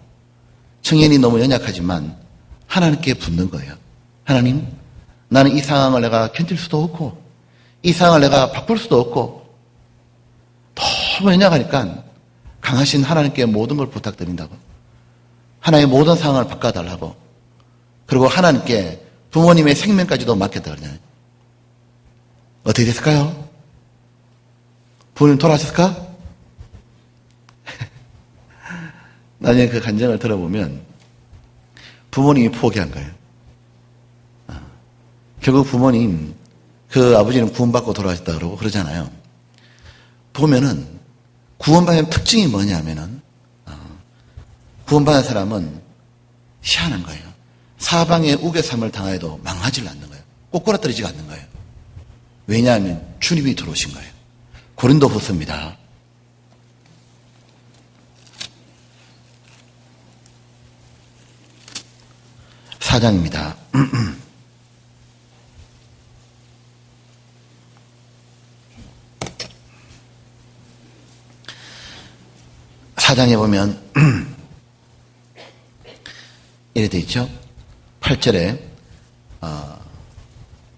청년이 너무 연약하지만 하나님께 붙는 거예요. 하나님, 나는 이 상황을 내가 견딜 수도 없고 이 상황을 내가 바꿀 수도 없고 너무 연약하니까 강하신 하나님께 모든 걸 부탁드린다고. 하나님의 모든 상황을 바꿔달라고. 그리고 하나님께 부모님의 생명까지도 맡겼다 그러잖아요. 어떻게 됐을까요? 부모님 돌아가셨을까? 나중에 그 간증을 들어보면 부모님이 포기한 거예요. 결국 부모님, 그 아버지는 구원받고 돌아가셨다 그러고 그러잖아요. 보면은 구원받는 특징이 뭐냐면은 구원받은 사람은 희한한 거예요. 사방에 우겨삼을 당하여도 망하지 않는 거예요. 꼬꾸라뜨리지가 않는 거예요. 왜냐하면 주님이 들어오신 거예요. 고린도후서입니다. 4장입니다. 4장에 보면 이래 돼 있죠. 8절에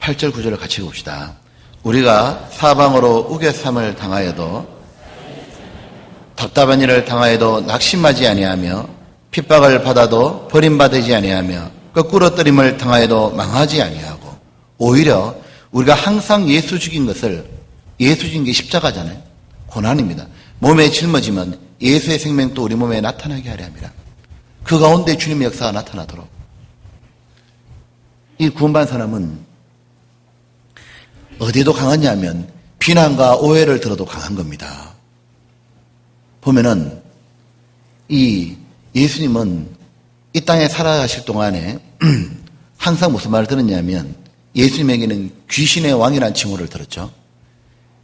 8절 9절을 같이 봅시다. 우리가 사방으로 우겨삼을 당하여도 답답한 일을 당하여도 낙심하지 아니하며 핍박을 받아도 버림받지 아니하며 거꾸로 뜨림을 당하여도 망하지 아니하고 오히려 우리가 항상 예수 죽인 게 십자가잖아요. 고난입니다. 몸에 짊어지면 예수의 생명도 우리 몸에 나타나게 하려 합니다. 그 가운데 주님의 역사가 나타나도록. 이 구원받은 사람은 어디에도 강하냐 하면 비난과 오해를 들어도 강한 겁니다. 보면은 이 예수님은 이 땅에 살아가실 동안에 항상 무슨 말을 들었냐면 예수님에게는 귀신의 왕이라는 칭호를 들었죠.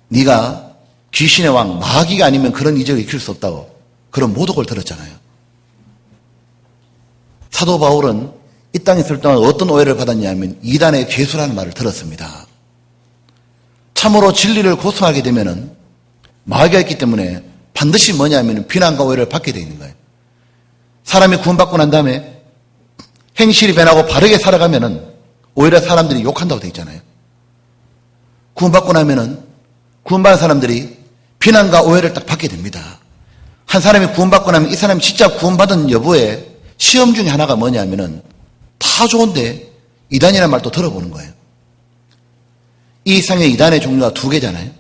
네가 귀신의 왕, 마귀가 아니면 그런 이적을 익힐 수 없다고 그런 모독을 들었잖아요. 사도 바울은 이 땅에 있을 동안 어떤 오해를 받았냐면 이단의 괴수라는 말을 들었습니다. 참으로 진리를 고수하게 되면은 마귀가 있기 때문에 반드시 뭐냐면 비난과 오해를 받게 되어 있는 거예요. 사람이 구원받고 난 다음에 행실이 변하고 바르게 살아가면은 오히려 사람들이 욕한다고 되어 있잖아요. 구원받고 나면은 구원받은 사람들이 비난과 오해를 딱 받게 됩니다. 한 사람이 구원받고 나면 이 사람이 진짜 구원받은 여부에 시험 중에 하나가 뭐냐면은 다 좋은데 이단이라는 말도 들어보는 거예요. 이 이상의 이단의 종류가 두 개잖아요.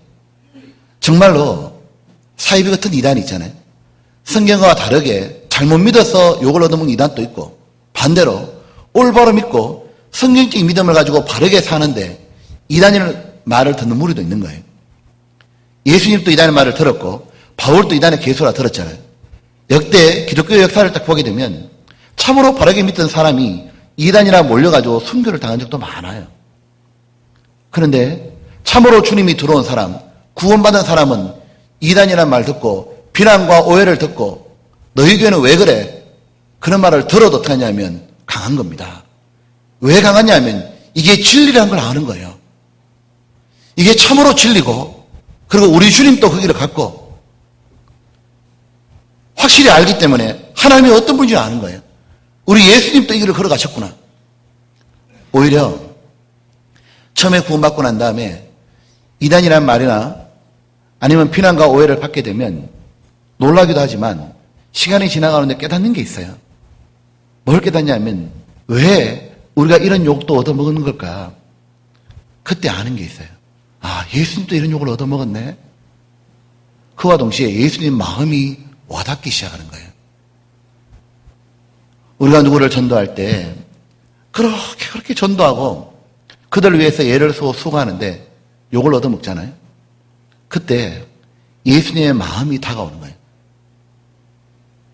정말로 사이비 같은 이단이 있잖아요. 성경과 다르게 잘못 믿어서 욕을 얻어먹는 이단도 있고 반대로 올바로 믿고 성경적인 믿음을 가지고 바르게 사는데 이단이라는 말을 듣는 무리도 있는 거예요. 예수님도 이단의 말을 들었고 바울도 이단의 개소라 들었잖아요. 역대 기독교 역사를 딱 보게 되면 참으로 바르게 믿던 사람이 이단이라 몰려가지고 순교를 당한 적도 많아요. 그런데 참으로 주님이 들어온 사람, 구원받은 사람은 이단이란 말 듣고 비난과 오해를 듣고 너희 교회는 왜 그래? 그런 말을 들어도 어떻게 하냐면 강한 겁니다. 왜 강하냐 하면 이게 진리라는 걸 아는 거예요. 이게 참으로 진리고 그리고 우리 주님도 그 길을 갔고 확실히 알기 때문에 하나님이 어떤 분인지 아는 거예요. 우리 예수님도 이 길을 걸어가셨구나. 오히려 처음에 구원받고 난 다음에 이단이라는 말이나 아니면 비난과 오해를 받게 되면 놀라기도 하지만 시간이 지나가는데 깨닫는 게 있어요. 뭘 깨닫냐면 왜 우리가 이런 욕도 얻어먹는 걸까? 그때 아는 게 있어요. 아, 예수님도 이런 욕을 얻어먹었네. 그와 동시에 예수님 마음이 와닿기 시작하는 거예요. 우리가 누구를 전도할 때 그렇게 전도하고 그들을 위해서 애를 쓰고 수고하는데 욕을 얻어먹잖아요. 그때 예수님의 마음이 다가오는 거예요.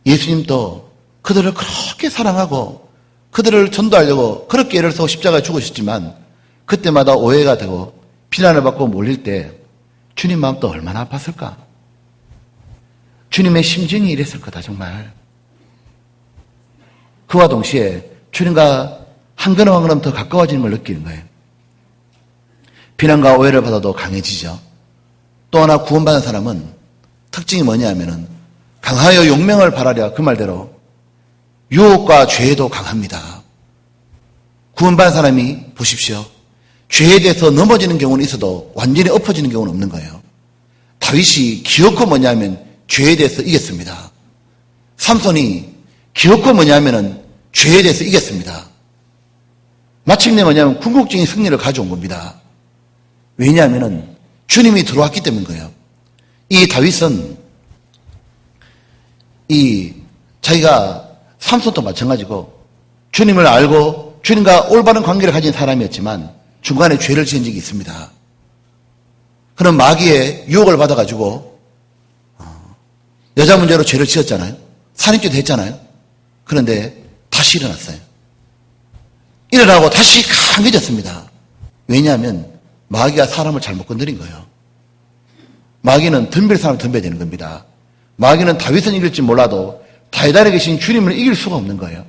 예수님도 그들을 그렇게 사랑하고 그들을 전도하려고 그렇게 애를 쓰고 십자가에 죽으셨지만 그때마다 오해가 되고 비난을 받고 몰릴 때 주님 마음도 얼마나 아팠을까? 주님의 심정이 이랬을 거다 정말. 그와 동시에 주님과 한 걸음 한 걸음 더 가까워지는 걸 느끼는 거예요. 비난과 오해를 받아도 강해지죠. 또 하나 구원받은 사람은 특징이 뭐냐 하면은 강하여 용명을 바라랴 그 말대로 유혹과 죄에도 강합니다. 구원받은 사람이 보십시오. 죄에 대해서 넘어지는 경우는 있어도 완전히 엎어지는 경우는 없는 거예요. 다윗이 기어코 뭐냐 하면 죄에 대해서 이겼습니다. 삼손이 기어코 뭐냐 하면은 죄에 대해서 이겼습니다. 마침내 뭐냐면 궁극적인 승리를 가져온 겁니다. 왜냐하면은 주님이 들어왔기 때문인 거예요. 이 다윗은 자기가 삼손도 마찬가지고 주님을 알고 주님과 올바른 관계를 가진 사람이었지만 중간에 죄를 지은 적이 있습니다. 그런 마귀의 유혹을 받아가지고 여자 문제로 죄를 지었잖아요. 살인죄도 했잖아요. 그런데 다시 일어났어요. 일어나고 다시 강해졌습니다. 왜냐하면 마귀가 사람을 잘못 건드린 거예요. 마귀는 덤빌 사람을 덤벼야 되는 겁니다. 마귀는 다윗은 이길지 몰라도 다윗 안에 계신 주님을 이길 수가 없는 거예요.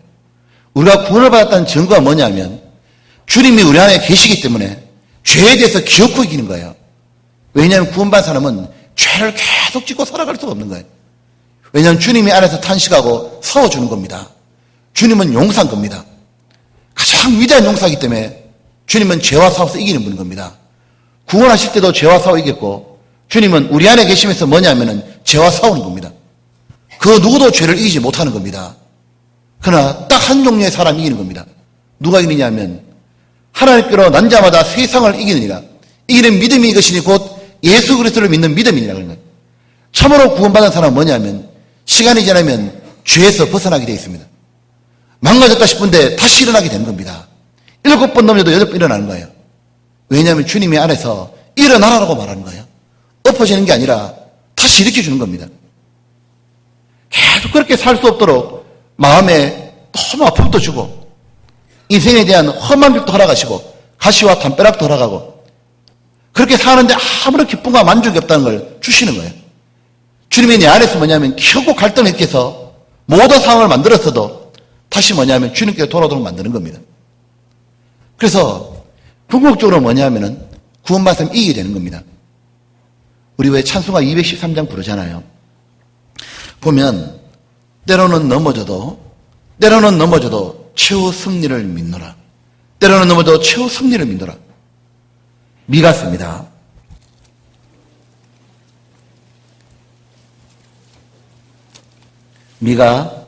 우리가 구원을 받았다는 증거가 뭐냐면 주님이 우리 안에 계시기 때문에 죄에 대해서 기어코 이기는 거예요. 왜냐하면 구원받은 사람은 죄를 계속 짓고 살아갈 수가 없는 거예요. 왜냐하면 주님이 안에서 탄식하고 싸워주는 겁니다. 주님은 용서한 겁니다. 가장 위대한 용서이기 때문에 주님은 죄와 싸워서 이기는 분인 겁니다. 구원하실 때도 죄와 싸워 이겼고 주님은 우리 안에 계시면서 뭐냐면은 죄와 싸우는 겁니다. 그 누구도 죄를 이기지 못하는 겁니다. 그러나 딱 한 종류의 사람이 이기는 겁니다. 누가 이기느냐 하면 하나님께로 난 자마다 세상을 이기느니라. 이기는 믿음이 이것이니 곧 예수 그리스도를 믿는 믿음이니라 그런 거예요. 참으로 구원받은 사람은 뭐냐면 시간이 지나면 죄에서 벗어나게 되어 있습니다. 망가졌다 싶은데 다시 일어나게 되는 겁니다. 7번 넘어져도 8번 일어나는 거예요. 왜냐하면 주님이 안에서 일어나라고 말하는 거예요. 엎어지는 게 아니라 다시 일으켜주는 겁니다. 계속 그렇게 살 수 없도록 마음에 너무 아픔도 주고 인생에 대한 험한 길도 허락하시고 가시와 담벼락도 허락하고 그렇게 사는데 아무런 기쁨과 만족이 없다는 걸 주시는 거예요. 주님이 내 안에서 뭐냐면 결국 갈등을 일으켜서 모든 상황을 만들었어도 다시 뭐냐면 주님께 돌아오도록 만드는 겁니다. 그래서 궁극적으로 뭐냐면은 구원받으면 이기게 되는 겁니다. 우리 왜 찬송가 213장 부르잖아요. 보면 때로는 넘어져도 최후 승리를 믿노라. 때로는 넘어져도 최후 승리를 믿노라. 미가 씁니다. 미가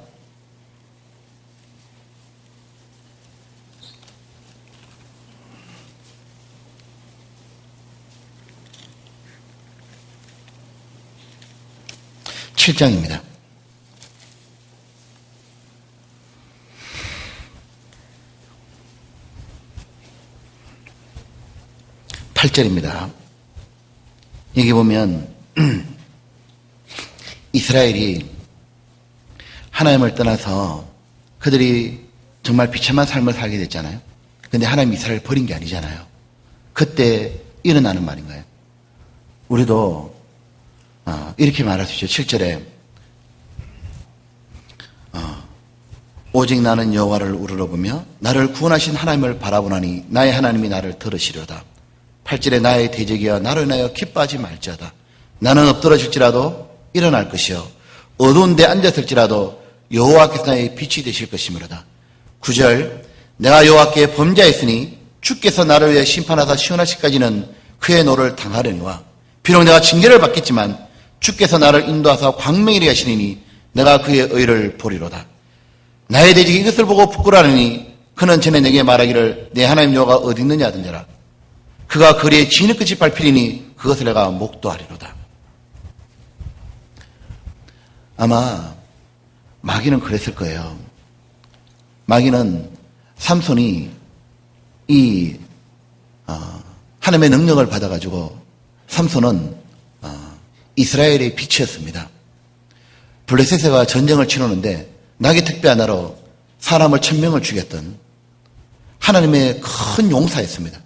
7장입니다. 8절입니다. 여기 보면 이스라엘이 하나님을 떠나서 그들이 정말 비참한 삶을 살게 됐잖아요. 그런데 하나님이 이스라엘을 버린 게 아니잖아요. 그때 일어나는 말인 거예요. 우리도 이렇게 말할 수 있죠. 7절에 오직 나는 여호와를 우러러보며 나를 구원하신 하나님을 바라보나니 나의 하나님이 나를 들으시려다. 8절에 나의 대적이여 나로 인하여 기뻐하지 말지어다. 나는 엎드러질지라도 일어날 것이요 어두운 데 앉았을지라도 여호와께서 나의 빛이 되실 것이므로다. 9절 내가 여호와께 범죄하였으니 주께서 나를 위해 심판하사 시온하시기까지는 그의 노를 당하려니와 비록 내가 징계를 받겠지만 주께서 나를 인도하사 광명이리 하시리니 내가 그의 의를 보리로다. 나의 대적이 이것을 보고 부끄러워하니 그는 전에 내게 말하기를 내 하나님 여호와가 어디 있느냐 하던지라. 그가 거리에 진흙끝이 밟히리니 그것을 내가 목도하리로다. 아마 마귀는 그랬을 거예요. 마귀는 삼손이 이 하나님의 능력을 받아가지고 삼손은 이스라엘의 빛이었습니다. 블레셋과 전쟁을 치르는데 낙의 택배 하나로 사람을 1000명을 죽였던 하나님의 큰 용사였습니다.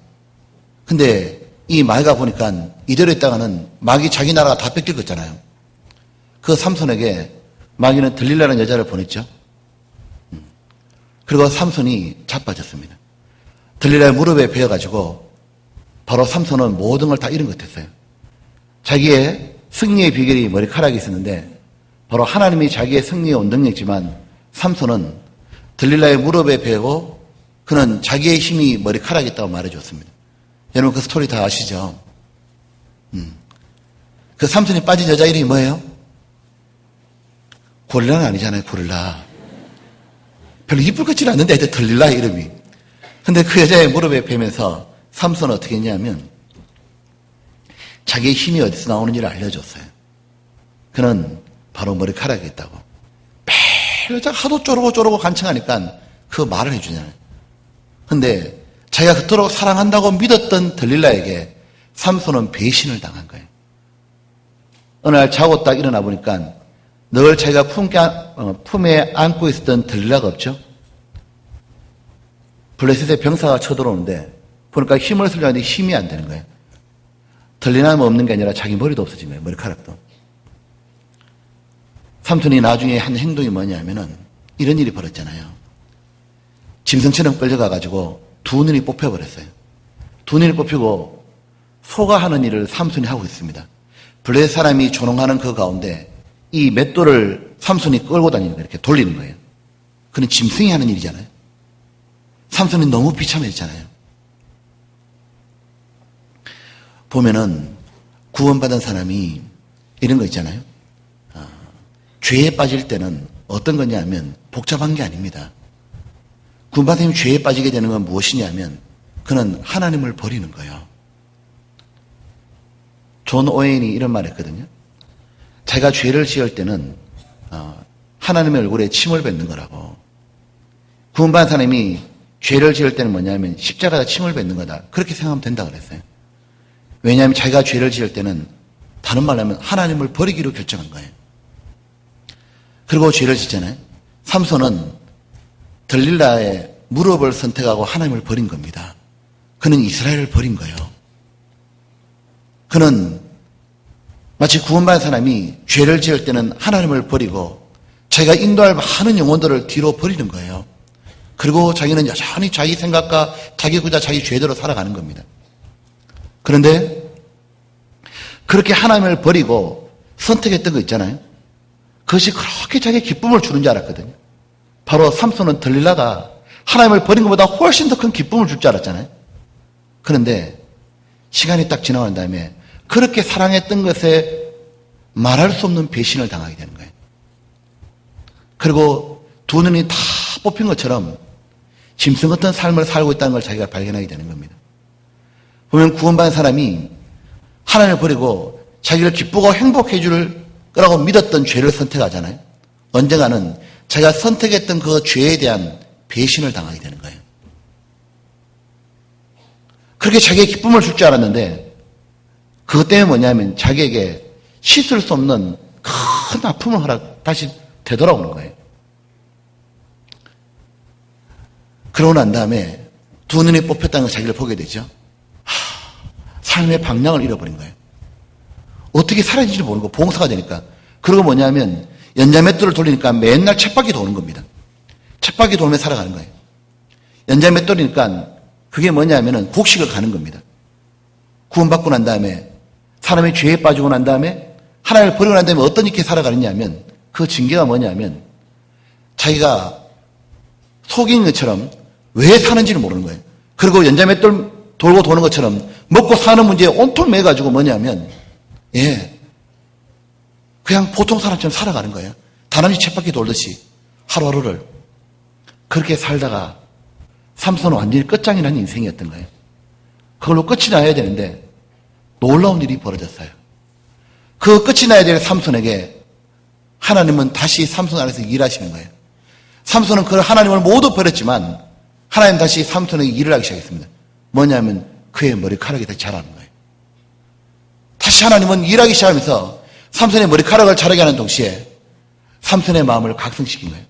근데 이 마귀가 보니까 이대로 있다가는 마귀 자기 나라가 다 뺏길 거잖아요. 그 삼손에게 마귀는 들릴라는 여자를 보냈죠. 그리고 삼손이 자빠졌습니다. 들릴라의 무릎에 베어가지고 바로 삼손은 모든 걸 다 잃은 것 같았어요. 자기의 승리의 비결이 머리카락에 있었는데 바로 하나님이 자기의 승리의 원동력이지만 삼손은 들릴라의 무릎에 베고 그는 자기의 힘이 머리카락에 있다고 말해줬습니다. 여러분 그 스토리 다 아시죠? 그 삼손이 빠진 여자 이름이 뭐예요? 고릴라는 아니잖아요. 고릴라. 별로 이쁠 것 같지는 않는데 하여튼 들릴라 이름이. 근데 그 여자의 무릎에 베면서 삼손은 어떻게 했냐면 자기의 힘이 어디서 나오는지를 알려줬어요. 그는 바로 머리카락에 있다고. 매일 여자가 하도 쪼르고 간청하니까 그 말을 해주잖아요. 근데 자기가 그토록 사랑한다고 믿었던 들릴라에게 삼손은 배신을 당한 거예요. 어느 날 자고 딱 일어나 보니까 늘 자기가 품에 안고 있었던 들릴라가 없죠. 블레셋의 병사가 쳐들어오는데 보니까 힘을 쓰려고 하는데 힘이 안 되는 거예요. 들릴라는 없는 게 아니라 자기 머리도 없어진 거예요. 머리카락도. 삼손이 나중에 한 행동이 뭐냐면은 이런 일이 벌어졌잖아요. 짐승처럼 끌려가가지고 두 눈이 뽑혀버렸어요. 두 눈이 뽑히고 소가 하는 일을 삼손이 하고 있습니다. 블레셋 사람이 조롱하는 그 가운데 이 맷돌을 삼손이 끌고 다니는 거예요. 이렇게 돌리는 거예요. 그는 짐승이 하는 일이잖아요. 삼손이 너무 비참해졌잖아요. 보면은 구원받은 사람이 이런 거 있잖아요. 죄에 빠질 때는 어떤 거냐면 복잡한 게 아닙니다. 구원받은 사람이 죄에 빠지게 되는 건 무엇이냐면 그는 하나님을 버리는 거예요. 존 오웬이 이런 말 했거든요. 자기가 죄를 지을 때는 하나님의 얼굴에 침을 뱉는 거라고. 구원받은 사람이 죄를 지을 때는 뭐냐면 십자가에다 침을 뱉는 거다. 그렇게 생각하면 된다 그랬어요. 왜냐하면 자기가 죄를 지을 때는 다른 말로 하면 하나님을 버리기로 결정한 거예요. 그리고 죄를 짓잖아요. 삼손은 들릴라의 무릎을 선택하고 하나님을 버린 겁니다. 그는 이스라엘을 버린 거예요. 그는 마치 구원받은 사람이 죄를 지을 때는 하나님을 버리고 자기가 인도할 많은 영혼들을 뒤로 버리는 거예요. 그리고 자기는 여전히 자기 생각과 자기 구자, 자기 죄대로 살아가는 겁니다. 그런데 그렇게 하나님을 버리고 선택했던 거 있잖아요. 그것이 그렇게 자기의 기쁨을 주는 줄 알았거든요. 바로 삼손은 들릴라가 하나님을 버린 것보다 훨씬 더 큰 기쁨을 줄 줄 알았잖아요. 그런데 시간이 딱 지나간 다음에 그렇게 사랑했던 것에 말할 수 없는 배신을 당하게 되는 거예요. 그리고 두 눈이 다 뽑힌 것처럼 짐승 같은 삶을 살고 있다는 걸 자기가 발견하게 되는 겁니다. 보면 구원받은 사람이 하나님을 버리고 자기를 기쁘고 행복해 줄 거라고 믿었던 죄를 선택하잖아요. 언젠가는 자기가 선택했던 그 죄에 대한 배신을 당하게 되는 거예요. 그렇게 자기의 기쁨을 줄 줄 알았는데 그것 때문에 뭐냐면 자기에게 씻을 수 없는 큰 아픔을 다시 되돌아오는 거예요. 그러고 난 다음에 두 눈이 뽑혔다는 걸 자기를 보게 되죠. 삶의 방향을 잃어버린 거예요. 어떻게 살아야지를 모르는 거, 봉사가 되니까. 그리고 뭐냐면 연자맷돌을 돌리니까 맨날 쳇바퀴 도는 겁니다. 쳇바퀴 돌며 살아가는 거예요. 연자맷돌이니까 그게 뭐냐면은 곡식을 가는 겁니다. 구원받고 난 다음에 사람이 죄에 빠지고 난 다음에 하나님을 버리고 난 다음에 어떤 이렇게 살아가느냐면 그 징계가 뭐냐면 자기가 속인 것처럼 왜 사는지를 모르는 거예요. 그리고 연자맷돌 돌고 도는 것처럼 먹고 사는 문제에 온통 매가지고 뭐냐면 그냥 보통 사람처럼 살아가는 거예요. 다람쥐 쳇바퀴 돌듯이 하루하루를 그렇게 살다가 삼손은 완전히 끝장이 난 인생이었던 거예요. 그걸로 끝이 나야 되는데 놀라운 일이 벌어졌어요. 그 끝이 나야 될 삼손에게 하나님은 다시 삼손 안에서 일하시는 거예요. 삼손은 그 하나님을 모두 버렸지만 하나님 다시 삼손에게 일을 하기 시작했습니다. 뭐냐면 그의 머리카락이 다시 자라는 거예요. 다시 하나님은 일하기 시작하면서 삼손의 머리카락을 자라게 하는 동시에 삼손의 마음을 각성시킨 거예요.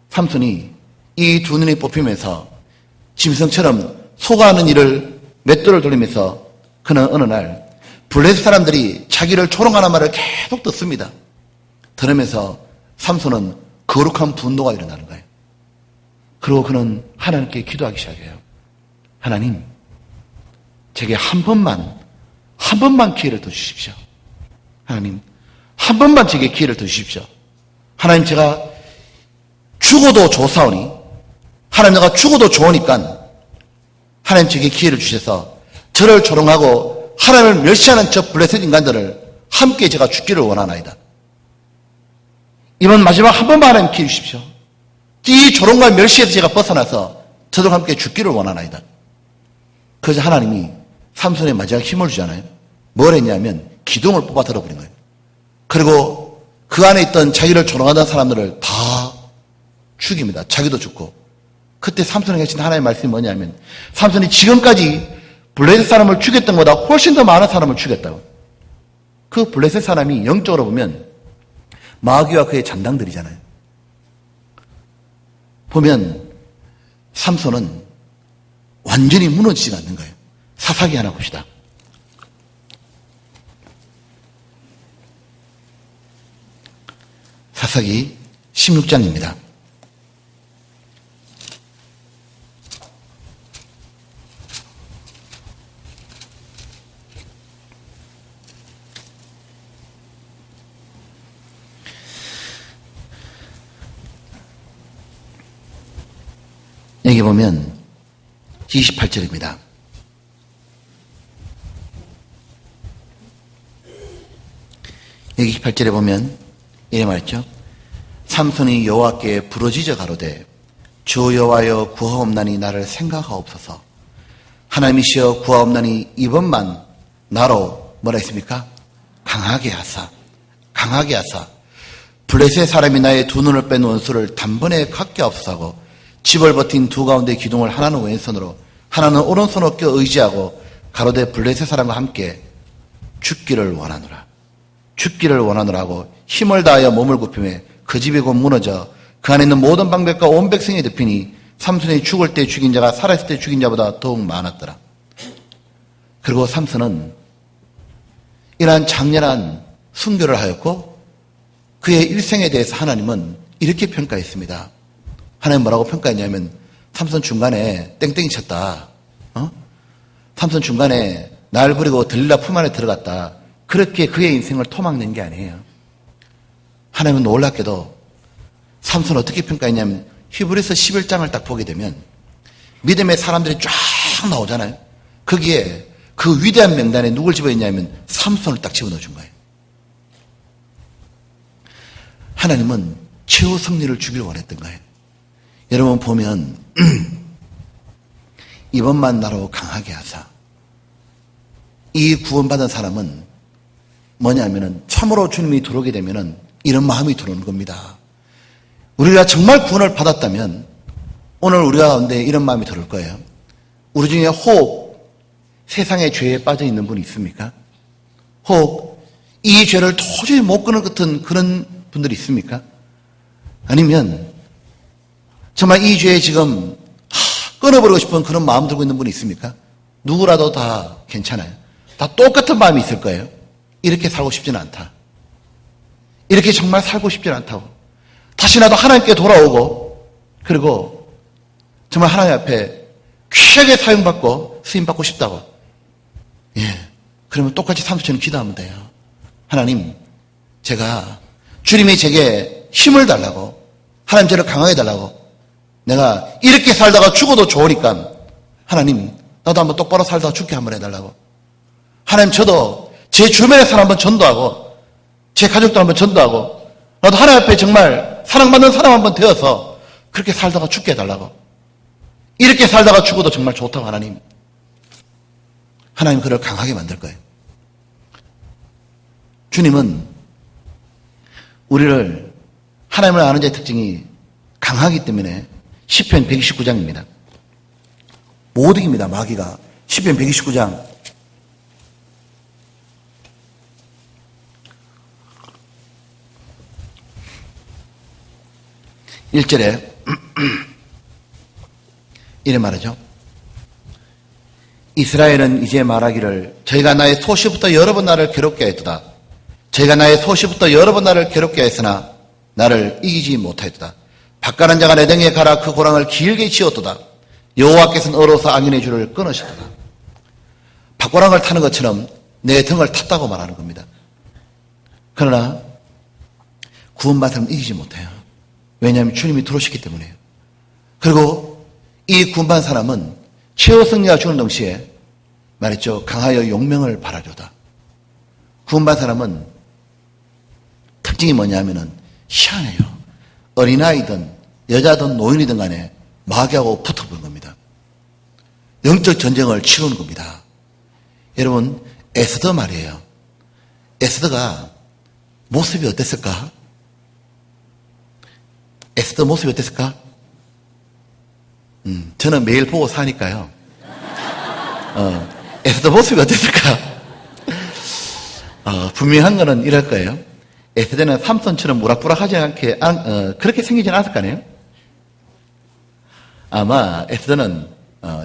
삼손이 이 두 눈이 뽑히면서 짐승처럼 소가하는 일을 맷돌을 돌리면서 그는 어느 날 블레셋 사람들이 자기를 조롱하는 말을 계속 듣습니다. 들으면서 삼손은 거룩한 분노가 일어나는 거예요. 그리고 그는 하나님께 기도하기 시작해요. 하나님, 제게 한 번만 기회를 더 주십시오. 하나님, 한 번만 제게 기회를 더 주십시오. 하나님, 제가 죽어도 좋사오니, 하나님, 내가 죽어도 좋으니까 하나님 제게 기회를 주셔서 저를 조롱하고 하나님을 멸시하는 저 블레셋 인간들을 함께 제가 죽기를 원하나이다. 이번 마지막 한 번만 하나님 기회 주십시오. 이 조롱과 멸시에서 제가 벗어나서 저들과 함께 죽기를 원하나이다. 그래서 하나님이 삼손의 마지막 힘을 주잖아요. 뭘 했냐면 기둥을 뽑아 들어버린 거예요. 그리고 그 안에 있던 자기를 조롱하던 사람들을 다 죽입니다. 자기도 죽고. 그때 삼손에게 하신 하나님의 말씀이 뭐냐면 삼손이 지금까지 블레셋 사람을 죽였던 것보다 훨씬 더 많은 사람을 죽였다고. 그 블레셋 사람이 영적으로 보면 마귀와 그의 잔당들이잖아요. 보면 삼손은 완전히 무너지지 않는 거예요. 사사기 하나 봅시다. 사사기 16장입니다. 여기 보면 28절입니다. 여기 28절에 보면 이래 말했죠. 삼손이 여호와께 부르짖어 가로되 주 여호와여 구하옵나니 나를 생각하옵소서. 하나님이시여 구하옵나니 이번만 나로 뭐라 했습니까? 강하게 하사. 블레셋 사람이 나의 두 눈을 뺀 원수를 단번에 갖게 없소서 하고 집을 버틴 두 가운데 기둥을 하나는 왼손으로 하나는 오른손으로 껴 의지하고 가로되 블레셋 사람과 함께 죽기를 원하노라 하고 힘을 다하여 몸을 굽히며 그 집이 곧 무너져 그 안에 있는 모든 방백과 온 백성이 덮이니 삼손이 죽을 때 죽인 자가 살아있을 때 죽인 자보다 더욱 많았더라. 그리고 삼손은 이러한 장렬한 순교를 하였고 그의 일생에 대해서 하나님은 이렇게 평가했습니다. 하나님 뭐라고 평가했냐면 삼손 중간에 땡땡이 쳤다. 삼손 중간에 날 부리고 들릴라 품 안에 들어갔다. 그렇게 그의 인생을 토막낸 게 아니에요. 하나님은 놀랍게도 삼손 어떻게 평가했냐면 히브리서 11장을 딱 보게 되면 믿음의 사람들이 쫙 나오잖아요. 거기에 그 위대한 명단에 누굴 집어넣냐면 삼손을 딱 집어넣어 준 거예요. 하나님은 최후 승리를 주길 원했던 거예요. 여러분 보면 이번만 나로 강하게 하사. 이 구원받은 사람은 뭐냐면은 참으로 주님이 들어오게 되면은 이런 마음이 들어오는 겁니다. 우리가 정말 구원을 받았다면 오늘 우리 가운데 이런 마음이 들어올 거예요. 우리 중에 혹 세상의 죄에 빠져 있는 분이 있습니까? 혹 이 죄를 도저히 못 끊을 것 같은 그런 분들이 있습니까? 아니면 정말 이 죄에 지금 끊어버리고 싶은 그런 마음 들고 있는 분이 있습니까? 누구라도 다 괜찮아요. 다 똑같은 마음이 있을 거예요. 이렇게 살고 싶지는 않다. 이렇게 정말 살고 싶지는 않다고. 다시 나도 하나님께 돌아오고 그리고 정말 하나님 앞에 귀하게 사용받고 쓰임받고 싶다고. 그러면 똑같이 삼손처럼 기도하면 돼요. 하나님, 제가 주님이 제게 힘을 달라고 하나님 저를 강하게 해달라고 내가 이렇게 살다가 죽어도 좋으니까 하나님 나도 한번 똑바로 살다가 죽게 한번 해달라고. 하나님 저도 제 주변의 사람 한번 전도하고 제 가족도 한번 전도하고 나도 하나님 앞에 정말 사랑받는 사람 한번 되어서 그렇게 살다가 죽게 해달라고. 이렇게 살다가 죽어도 정말 좋다고 하나님. 하나님 그를 강하게 만들 거예요. 주님은 우리를 하나님을 아는 자의 특징이 강하기 때문에 시편 129장입니다. 못 이깁니다. 마귀가 시편 129장 1절에 이래 말하죠. 이스라엘은 이제 말하기를 저희가 나의 소시부터 여러 번 나를 괴롭게 하였도다. 저희가 나의 소시부터 여러 번 나를 괴롭게 하였으나 나를 이기지 못하였도다. 박가는 자가 내 등에 가라 그 고랑을 길게 지었도다. 여호와께서는 어로서 악인의 줄을 끊으셨도다. 박고랑을 타는 것처럼 내 등을 탔다고 말하는 겁니다. 그러나 구원받은 사람은 이기지 못해요. 왜냐하면 주님이 들어오셨기 때문에요. 그리고 이 구원받은 사람은 최후 승리가 주는 동시에 말했죠. 강하여 용명을 바라려다. 구원받은 사람은 특징이 뭐냐면은 희한해요. 어린아이든 여자든 노인이든 간에 마귀하고 붙어보는 겁니다. 영적 전쟁을 치르는 겁니다. 여러분, 에스더 말이에요. 에스더가 모습이 어땠을까? 에스더 모습이 어땠을까? 저는 매일 보고 사니까요. 에스더 모습이 어땠을까? 분명한 거는 이럴 거예요. 에스더는 삼손처럼 무락부락하지 않게, 그렇게 생기지는 않았을 거 아니에요? 아마 에스더는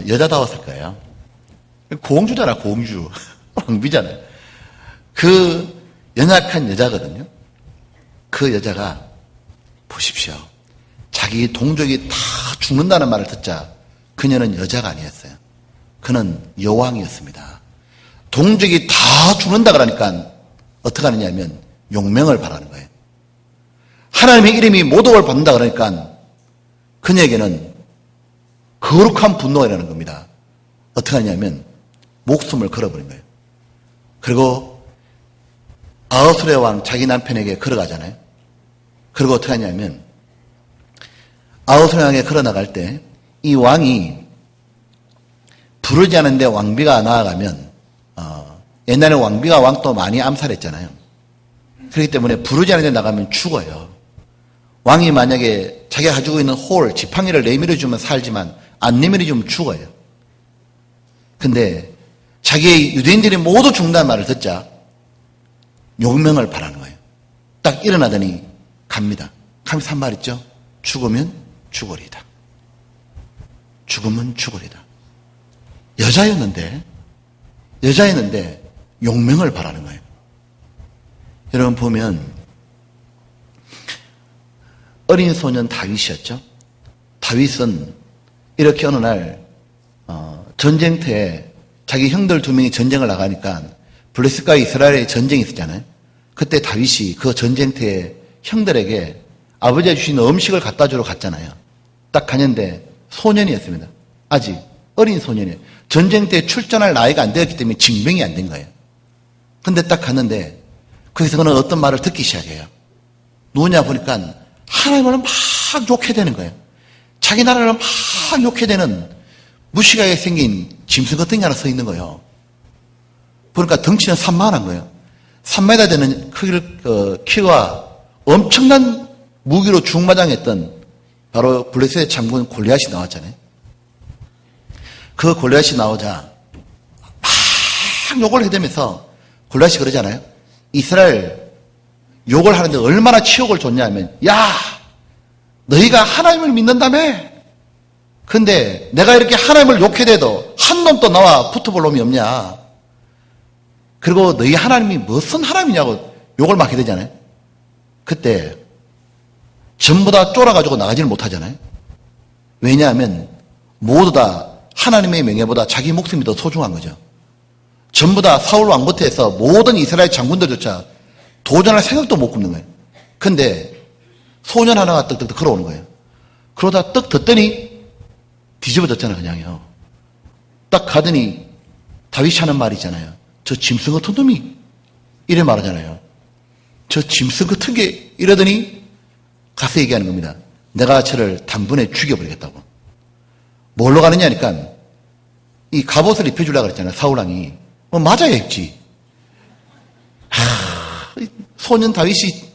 여자다웠을 거예요. 공주잖아, 공주. 왕비잖아요. 그 연약한 여자거든요. 그 여자가 보십시오. 자기 동족이 다 죽는다는 말을 듣자 그녀는 여자가 아니었어요. 그는 여왕이었습니다. 동족이 다 죽는다 그러니까 어떻게 하느냐면 용명을 바라는 거예요. 하나님의 이름이 모독을 받는다 그러니까 그녀에게는 거룩한 분노가 일어나는 겁니다. 어떻게 하냐면 목숨을 걸어버린 거예요. 그리고 아하수레 왕 자기 남편에게 걸어가잖아요. 그리고 어떻게 하냐면 아하수레 왕에게 걸어나갈 때 이 왕이 부르지 않은데 왕비가 나아가면 옛날에 왕비가 왕도 많이 암살했잖아요. 그렇기 때문에 부르지 않은데 나가면 죽어요. 왕이 만약에 자기가 가지고 있는 홀, 지팡이를 내밀어주면 살지만 안 내밀어주면 죽어요. 근데 자기의 유대인들이 모두 죽는다는 말을 듣자 용명을 바라는 거예요. 딱 일어나더니 갑니다. 가면서 한 말 있죠. 죽으면 죽으리다. 죽으면 죽으리다. 여자였는데 용명을 바라는 거예요. 여러분 보면 어린 소년 다윗이었죠. 다윗은 이렇게 어느 날 전쟁터에 자기 형들 2명이 전쟁을 나가니까 블레셋과 이스라엘의 전쟁이 있었잖아요. 그때 다윗이 그 전쟁터에 형들에게 아버지가 주신 음식을 갖다 주러 갔잖아요. 딱 가는데 소년이었습니다. 아직 어린 소년이에요. 전쟁터에 출전할 나이가 안 되었기 때문에 징병이 안 된 거예요. 근데 딱 갔는데 거기서 그는 어떤 말을 듣기 시작해요. 누구냐 보니까 하나님을 막 욕해 되는 거예요. 자기 나라를 막 욕해 되는 무시하게 생긴 짐승 같은 게 하나 서 있는 거예요. 보니까 덩치는 산만한 거예요. 3m 되는 키와 엄청난 무기로 중마장했던 바로 블레셋의 장군 골리앗이 나왔잖아요. 그 골리앗이 나오자 막 욕을 해대면서 골리앗이 그러잖아요. 이스라엘 욕을 하는데 얼마나 치욕을 줬냐면 야 너희가 하나님을 믿는다며? 근데 내가 이렇게 하나님을 욕해대도 한 놈도 나와 붙어볼 놈이 없냐? 그리고 너희 하나님이 무슨 하나님이냐고 욕을 막 해대잖아요. 그때 전부 다 쫄아가지고 나가지를 못하잖아요. 왜냐하면 모두 다 하나님의 명예보다 자기 목숨이 더 소중한 거죠. 전부 다 사울 왕부터 해서 모든 이스라엘 장군들조차 도전할 생각도 못 굽는 거예요. 근데 소년 하나가 떡떡떡 걸어오는 거예요. 그러다 떡 듣더니 뒤집어졌잖아요, 그냥요. 딱 가더니 다윗이 하는 말이 있잖아요. 저 짐승 같은 놈이 이래 말하잖아요. 저 짐승 같은 게 이러더니 가서 얘기하는 겁니다. 내가 저를 단번에 죽여버리겠다고. 뭘로 가느냐니까 이 갑옷을 입혀주려고 그랬잖아요. 사울왕이. 맞아야 했지. 소년 다윗이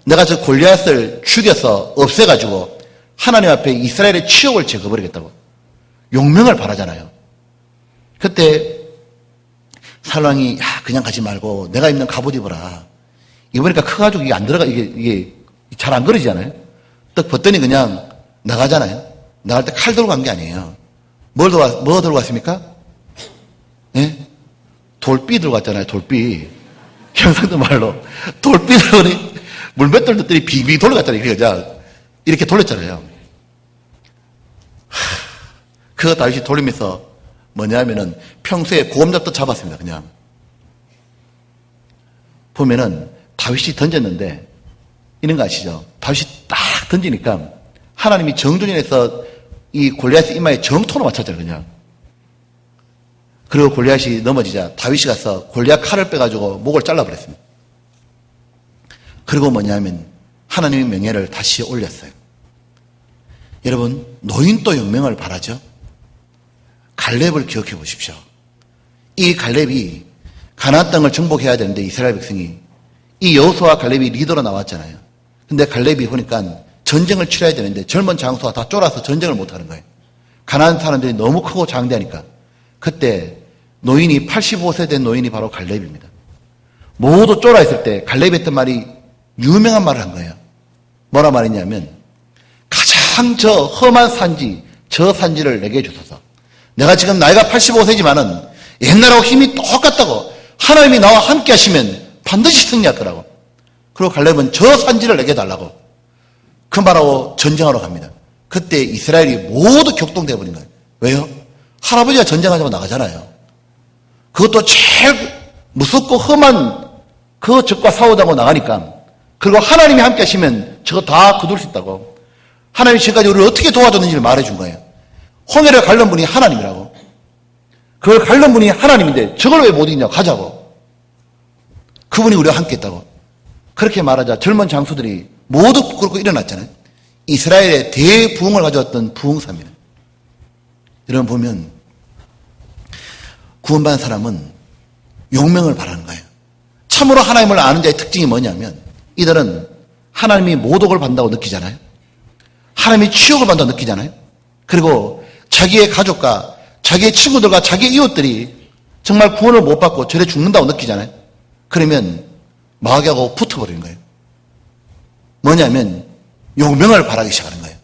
내가 저 골리앗을 죽여서 없애가지고 하나님 앞에 이스라엘의 치욕을 제거버리겠다고 용명을 바라잖아요. 그때 사울왕이, 야, 그냥 가지 말고 내가 입는 갑옷 입어라. 입으니까 커가지고 이게 안 들어가, 이게 잘 안 그러지잖아요. 딱 벗더니 그냥 나가잖아요. 나갈 때 칼 들고 간 게 아니에요. 뭐 들고 갔습니까? 예? 돌비 들고 갔잖아요, 돌비. 경상도 말로. 돌비 들고니 물맷돌 듯들이 빙빙 돌려갔잖아요. 그냥 이렇게 돌렸잖아요. 그거 다윗이 돌리면서 뭐냐면은 평소에 고음잡도 잡았습니다, 그냥. 보면은 다윗이 던졌는데 이런 거 아시죠? 다윗이 딱 던지니까 하나님이 정준현에서 이 골리앗의 이마에 정토로 맞췄잖아요, 그냥. 그리고 골리앗이 넘어지자 다윗이 가서 골리앗 칼을 빼가지고 목을 잘라버렸습니다. 그리고 뭐냐면 하나님의 명예를 다시 올렸어요. 여러분, 노인도 용명을 바라죠? 갈렙을 기억해 보십시오. 이 갈렙이 가나안 땅을 정복해야 되는데 이스라엘 백성이 이 여호수아와 갈렙이 리더로 나왔잖아요. 근데 갈렙이 보니까 전쟁을 치러야 되는데 젊은 장수가 다 쫄아서 전쟁을 못하는 거예요. 가나안 사람들이 너무 크고 장대하니까. 그때 노인이 85세 된 노인이 바로 갈렙입니다. 모두 쫄아 있을 때 갈렙이 했던 말이 유명한 말을 한 거예요. 뭐라 말했냐면 가장 저 험한 산지, 저 산지를 내게 주소서. 내가 지금 나이가 85세지만은 옛날하고 힘이 똑같다고. 하나님이 나와 함께 하시면 반드시 승리할 거라고. 그리고 갈렙은 저 산지를 내게 달라고. 그 말하고 전쟁하러 갑니다. 그때 이스라엘이 모두 격동돼 버린 거예요. 왜요? 할아버지가 전쟁하자고 나가잖아요. 그것도 제일 무섭고 험한 그 적과 싸우자고 나가니까. 그리고 하나님이 함께 하시면 저거 다 거둘 수 있다고. 하나님이 지금까지 우리를 어떻게 도와줬는지를 말해준 거예요. 홍해를 갈른 분이 하나님이라고. 그걸 갈른 분이 하나님인데 저걸 왜 못 이기냐고. 가자고. 그분이 우리와 함께 했다고. 그렇게 말하자 젊은 장수들이 모두 부끄럽고 일어났잖아요. 이스라엘의 대부흥을 가져왔던 부흥사입니다. 여러분 보면 구원받은 사람은 용명을 바라는 거예요. 참으로 하나님을 아는 자의 특징이 뭐냐면 이들은 하나님이 모독을 받는다고 느끼잖아요. 하나님이 치욕을 받는다고 느끼잖아요. 그리고 자기의 가족과 자기의 친구들과 자기의 이웃들이 정말 구원을 못 받고 절에 죽는다고 느끼잖아요. 그러면 마귀하고 붙어버리는 거예요. 뭐냐면 용명을 바라기 시작하는 거예요.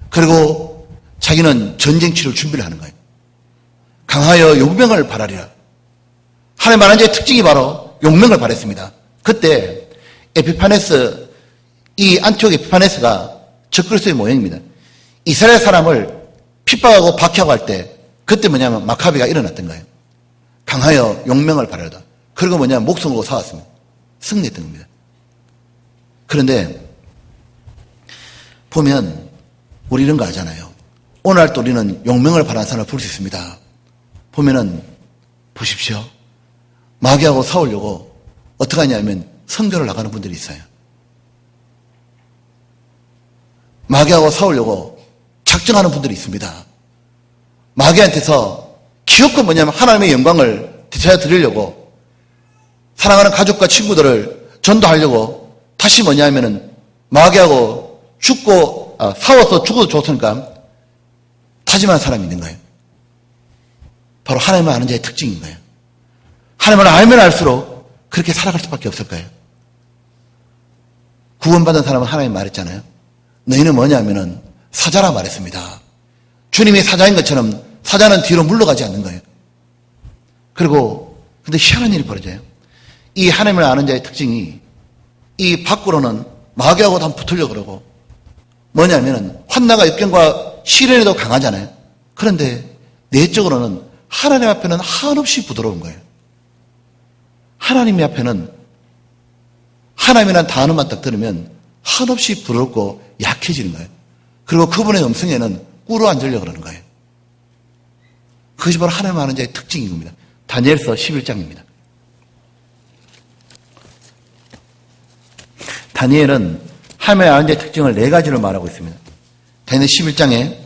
그리고 자기는 전쟁 치를 준비를 하는 거예요. 강하여 용명을 바라리라. 하나님 하나님 자의 특징이 바로 용명을 바랬습니다. 그때 에피파네스, 이 안티옥 에피파네스가 적그리스도의 모형입니다. 이스라엘 사람을 핍박하고 박해하고 할 때 그때 뭐냐면 마카비가 일어났던 거예요. 강하여 용명을 바라다. 그리고 뭐냐면 목숨으로 싸웠습니다. 승리했던 겁니다. 그런데 보면 우리 이런 거 하잖아요. 오늘날도 우리는 용명을 바라는 사람을 볼 수 있습니다. 보면은 보십시오. 마귀하고 싸우려고 어떻게 하냐면 선교를 나가는 분들이 있어요. 마귀하고 싸우려고 작정하는 분들이 있습니다. 마귀한테서 기업과 뭐냐면 하나님의 영광을 되찾아 드리려고 사랑하는 가족과 친구들을 전도하려고 다시 뭐냐면은 마귀하고 싸워서 죽어도 좋으니까 다짐하는 사람이 있는 거예요. 바로 하나님을 아는 자의 특징인 거예요. 하나님을 알면 알수록 그렇게 살아갈 수밖에 없을 거예요. 구원받은 사람은 하나님 말했잖아요. 너희는 뭐냐면은 사자라 말했습니다. 주님이 사자인 것처럼 사자는 뒤로 물러가지 않는 거예요. 그리고 근데 희한한 일이 벌어져요. 이 하나님을 아는 자의 특징이 이 밖으로는 마귀하고 다 붙으려고 그러고 뭐냐면은 환난과 역경과 시련에도 강하잖아요. 그런데 내적으로는 하나님 앞에는 한없이 부드러운 거예요. 하나님 앞에는 하나님이라는 단어만 딱 들으면 한없이 부드럽고 약해지는 거예요. 그리고 그분의 음성에는 꿇어 앉으려고 그러는 거예요. 그것이 바로 하나님 아는 자의 특징인 겁니다. 다니엘서 11장입니다. 다니엘은 하나님 아는 자의 특징을 4가지로 말하고 있습니다. 다니엘 11장에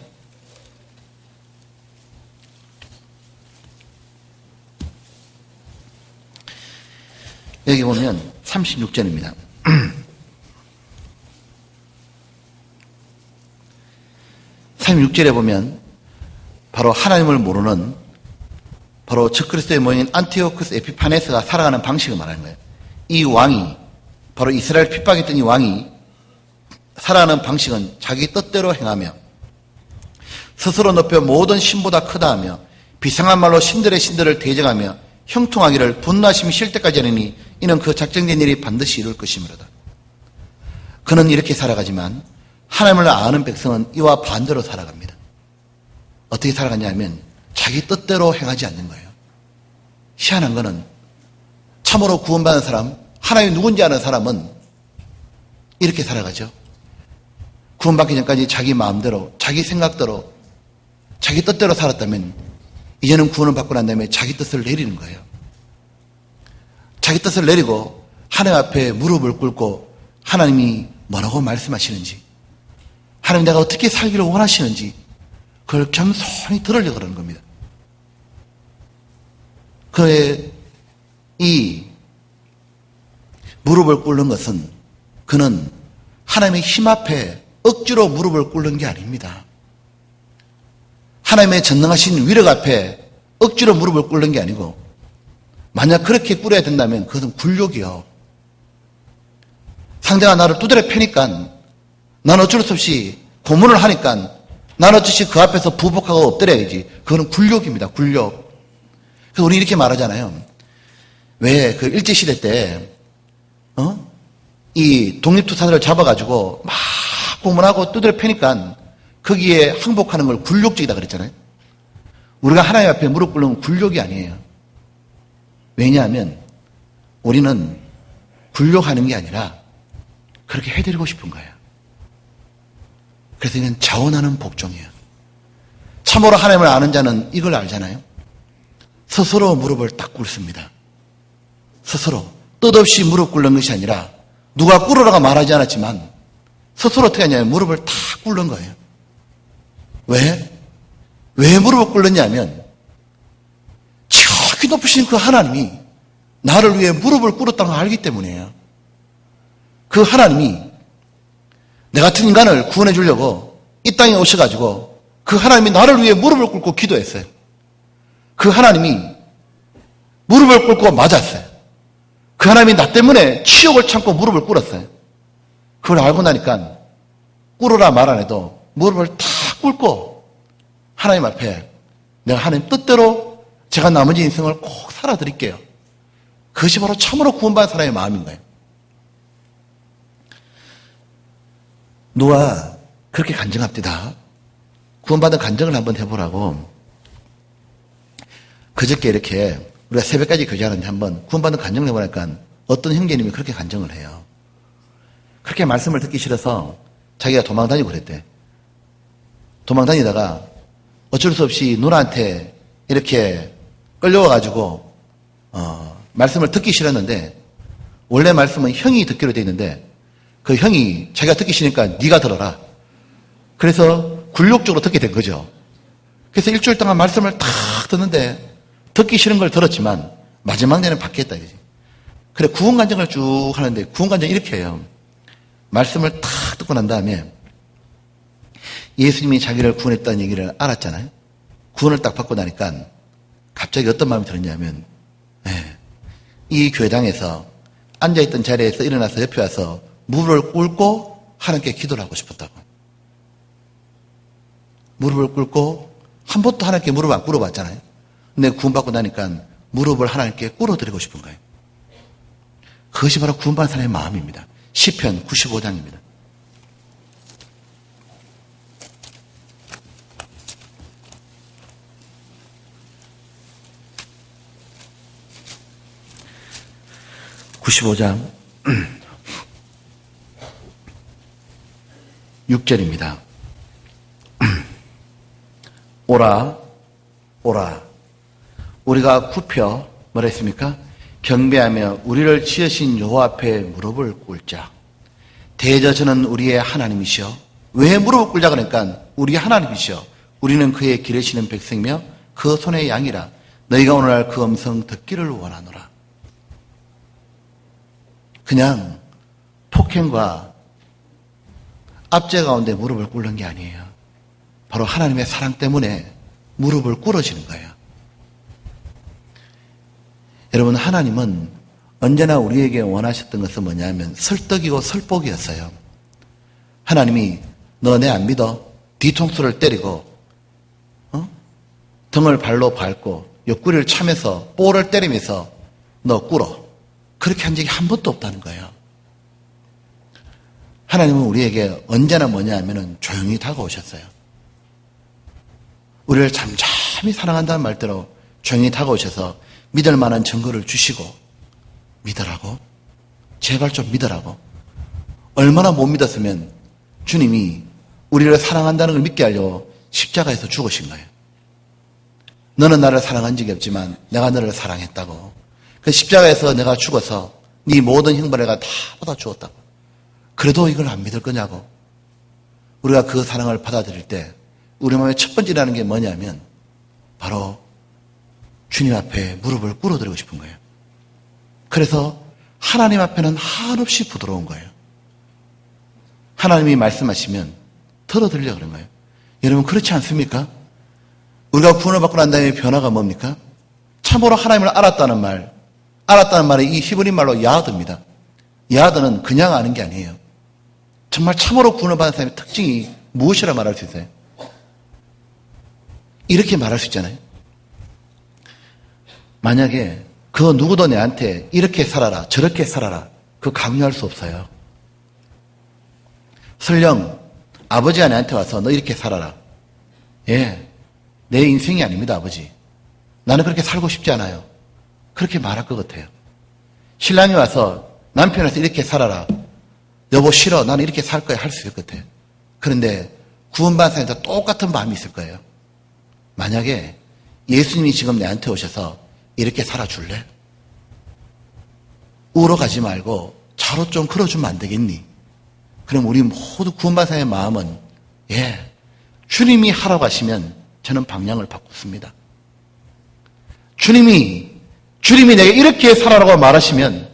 여기 보면 36절입니다. 36절에 보면 바로 하나님을 모르는 바로 바로 적그리스도의 모형인 안티오쿠스 에피파네스가 살아가는 방식을 말하는 거예요. 이 왕이, 바로 이스라엘 핍박했던 이 왕이 살아가는 방식은 자기 뜻대로 행하며 스스로 높여 모든 신보다 크다 하며 비상한 말로 신들의 신들을 대적하며 형통하기를 분노하심이 쉴 때까지 하느니 이는 그 작정된 일이 반드시 이룰 것이므로다. 그는 이렇게 살아가지만 하나님을 아는 백성은 이와 반대로 살아갑니다. 어떻게 살아가냐면 자기 뜻대로 행하지 않는 거예요. 희한한 거는 참으로 구원받은 사람, 하나님이 누군지 아는 사람은 이렇게 살아가죠. 구원받기 전까지 자기 마음대로, 자기 생각대로, 자기 뜻대로 살았다면 이제는 구원을 받고 난 다음에 자기 뜻을 내리는 거예요. 자기 뜻을 내리고 하나님 앞에 무릎을 꿇고 하나님이 뭐라고 말씀하시는지, 하나님 내가 어떻게 살기를 원하시는지 그걸 겸손히 들으려고 그러는 겁니다. 그의 이 무릎을 꿇는 것은 그는 하나님의 힘 앞에 억지로 무릎을 꿇는 게 아닙니다. 하나님의 전능하신 위력 앞에 억지로 무릎을 꿇는 게 아니고, 만약 그렇게 꿇어야 된다면 그것은 굴욕이요. 상대가 나를 두드려 패니까 난 어쩔 수 없이 고문을 하니까 난 어쩔 수 없이 그 앞에서 부복하고 엎드려야지. 그거는 굴욕입니다. 굴욕. 그래서 우리 이렇게 말하잖아요. 왜 그 일제시대 때 이 독립투사들을 잡아가지고 막 고문하고 두드려 패니까 거기에 항복하는 걸 굴욕적이다 그랬잖아요. 우리가 하나님 앞에 무릎 꿇는 건 굴욕이 아니에요. 왜냐하면 우리는 굴욕하는 게 아니라 그렇게 해드리고 싶은 거예요. 그래서 이건 자원하는 복종이에요. 참으로 하나님을 아는 자는 이걸 알잖아요. 스스로 무릎을 딱 꿇습니다. 스스로 뜻없이 무릎 꿇는 것이 아니라 누가 꿇으라고 말하지 않았지만 스스로 어떻게 하냐면 무릎을 탁 꿇는 거예요. 왜? 왜 무릎을 꿇느냐면 저기 높으신 그 하나님이 나를 위해 무릎을 꿇었다는 걸 알기 때문이에요. 그 하나님이 내 같은 인간을 구원해 주려고 이 땅에 오셔가지고 그 하나님이 나를 위해 무릎을 꿇고 기도했어요. 그 하나님이 무릎을 꿇고 맞았어요. 그 하나님이 나 때문에 치욕을 참고 무릎을 꿇었어요. 그걸 알고 나니까 꿇으라 말 안 해도 무릎을 탁 꿇고 하나님 앞에 내가 하나님 뜻대로 제가 나머지 인생을 꼭 살아드릴게요. 그것이 바로 참으로 구원받은 사람의 마음인 거예요. 누가 그렇게 간증합니다. 구원받은 간증을 한번 해보라고. 그저께 이렇게 우리가 새벽까지 교제하는데 한번 구원받은 간증을 해보니까 어떤 형제님이 그렇게 간증을 해요. 그렇게 말씀을 듣기 싫어서 자기가 도망다니고 그랬대. 도망다니다가 어쩔 수 없이 누나한테 이렇게 끌려와가지고 말씀을 듣기 싫었는데, 원래 말씀은 형이 듣기로 돼 있는데 그 형이 자기가 듣기 싫으니까 네가 들어라. 그래서 굴욕적으로 듣게 된 거죠. 그래서 일주일 동안 말씀을 탁 듣는데 듣기 싫은 걸 들었지만 마지막 날에는 받겠다 이거지. 그래 구원간증을 쭉 하는데 구원간증 이렇게 해요. 말씀을 탁 듣고 난 다음에 예수님이 자기를 구원했다는 얘기를 알았잖아요. 구원을 딱 받고 나니까 갑자기 어떤 마음이 들었냐면, 이 교회당에서 앉아있던 자리에서 일어나서 옆에 와서 무릎을 꿇고 하나님께 기도를 하고 싶었다고. 무릎을 꿇고 한 번도 하나님께 무릎 안 꿇어봤잖아요. 근데 구원받고 나니까 무릎을 하나님께 꿇어드리고 싶은 거예요. 그것이 바로 구원받은 사람의 마음입니다. 시편 95장입니다. (95장) 6절입니다. 오라 오라 우리가 굽혀 뭐라 했습니까? 경배하며 우리를 지으신 여호와 앞에 무릎을 꿇자. 대저주는 우리의 하나님이시여. 왜 무릎을 꿇자 그러니까 우리 하나님이시여. 우리는 그의 기르시는 백성이며 그 손의 양이라. 너희가 오늘날 그 음성 듣기를 원하노라. 그냥 폭행과 압제 가운데 무릎을 꿇는 게 아니에요. 바로 하나님의 사랑 때문에 무릎을 꿇어지는 거예요. 여러분, 하나님은 언제나 우리에게 원하셨던 것은 뭐냐면 설득이고 설복이었어요. 하나님이 너 내 안 믿어? 뒤통수를 때리고 등을 발로 밟고 옆구리를 차면서 볼을 때리면서 너 꿇어. 그렇게 한 적이 한 번도 없다는 거예요. 하나님은 우리에게 언제나 뭐냐 하면은 조용히 다가오셨어요. 우리를 잠잠히 사랑한다는 말대로 조용히 다가오셔서 믿을 만한 증거를 주시고 믿으라고. 제발 좀 믿으라고. 얼마나 못 믿었으면 주님이 우리를 사랑한다는 걸 믿게 하려고 십자가에서 죽으신 거예요. 너는 나를 사랑한 적이 없지만 내가 너를 사랑했다고. 그 십자가에서 내가 죽어서 네 모든 형벌을 내가 다 받아 주었다고. 그래도 이걸 안 믿을 거냐고. 우리가 그 사랑을 받아들일 때 우리 마음의 첫 번째라는 게 뭐냐면 바로 주님 앞에 무릎을 꿇어드리고 싶은 거예요. 그래서 하나님 앞에는 한없이 부드러운 거예요. 하나님이 말씀하시면 들어들려 그런 거예요. 여러분, 그렇지 않습니까? 우리가 구원을 받고 난 다음에 변화가 뭡니까? 참으로 하나님을 알았다는 말이 이 히브리 말로 야드입니다. 야드는 그냥 아는 게 아니에요. 정말 참으로 구원을 받은 사람의 특징이 무엇이라 말할 수 있어요? 이렇게 말할 수 있잖아요. 만약에 그 누구도 내한테 이렇게 살아라, 저렇게 살아라, 그거 강요할 수 없어요. 설령 아버지가 내한테 와서 너 이렇게 살아라. 예, 내 인생이 아닙니다, 아버지. 나는 그렇게 살고 싶지 않아요. 그렇게 말할 것 같아요. 신랑이 와서 남편한테 이렇게 살아라. 여보 싫어, 나는 이렇게 살 거야, 할 수 있을 것 같아요. 그런데 구원받은 사람한테 똑같은 마음이 있을 거예요. 만약에 예수님이 지금 내한테 오셔서 이렇게 살아줄래? 우러 가지 말고 차로 좀 걸어주면 안 되겠니? 그럼 우리 모두 구원받은 사람의 마음은 예, 주님이 하라고 하시면 저는 방향을 바꾸습니다. 주님이 내게 이렇게 살아라고 말하시면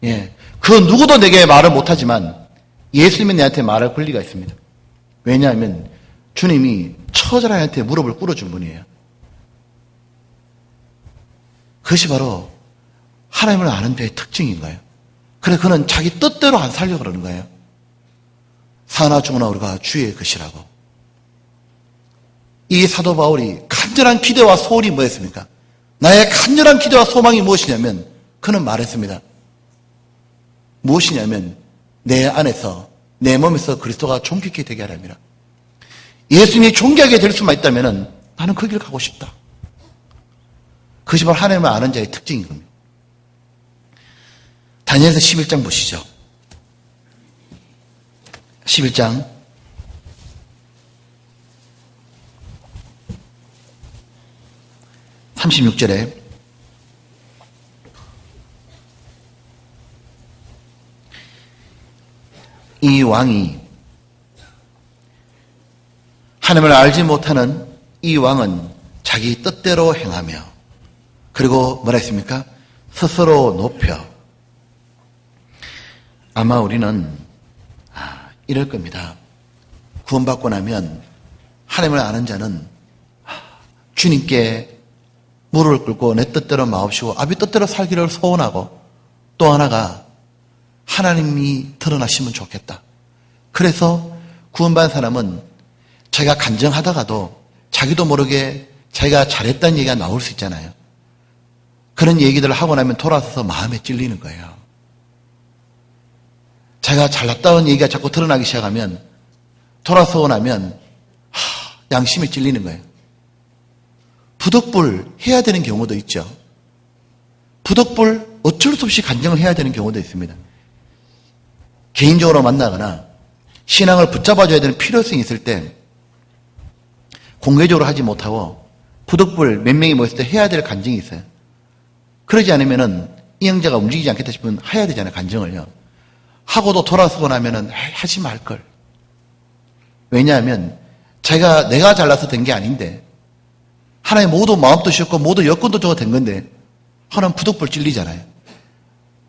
예, 그 누구도 내게 말을 못하지만 예수님이 내한테 말할 권리가 있습니다. 왜냐하면 주님이 처절한한테 무릎을 꿇어준 분이에요. 그것이 바로 하나님을 아는 데의 특징인 거예요. 그래서 그는 자기 뜻대로 안 살려고 그러는 거예요. 사나 죽으나 우리가 주의 것이라고. 이 사도 바울이 간절한 기대와 소원이 뭐였습니까? 나의 간절한 기대와 소망이 무엇이냐면 그는 말했습니다. 무엇이냐면 내 안에서 내 몸에서 그리스도가 존귀케 되게 하랍니다. 예수님이 존귀하게 될 수만 있다면 나는 그 길 가고 싶다. 그것이 바로 하나님을 아는 자의 특징인 겁니다. 다니엘서 11장 보시죠. 11장 36절에 이 왕이 하나님을 알지 못하는 이 왕은 자기 뜻대로 행하며 그리고 뭐라 했습니까? 스스로 높여. 아마 우리는 이럴 겁니다. 구원받고 나면 하나님을 아는 자는 주님께 무릎을 꿇고 내 뜻대로 마옵시고 아비 뜻대로 살기를 소원하고 또 하나가 하나님이 드러나시면 좋겠다. 그래서 구원받은 사람은 자기가 간증하다가도 자기도 모르게 자기가 잘했다는 얘기가 나올 수 있잖아요. 그런 얘기들을 하고 나면 돌아서서 마음에 찔리는 거예요. 자기가 잘났다는 얘기가 자꾸 드러나기 시작하면 돌아서고 나면 양심이 찔리는 거예요. 부득불 해야 되는 경우도 있죠. 부득불 어쩔 수 없이 간증을 해야 되는 경우도 있습니다. 개인적으로 만나거나 신앙을 붙잡아줘야 되는 필요성이 있을 때 공개적으로 하지 못하고 부득불 몇 명이 모였을 때 해야 될 간증이 있어요. 그러지 않으면은 이 형제가 움직이지 않겠다 싶으면 해야 되잖아요, 간증을요. 하고도 돌아서고 나면은 하지 말걸. 왜냐하면 내가 잘나서 된 게 아닌데 하나님 모두 마음도 주셨고 모두 여건도 주고 된 건데 하나님 부득불 찔리잖아요.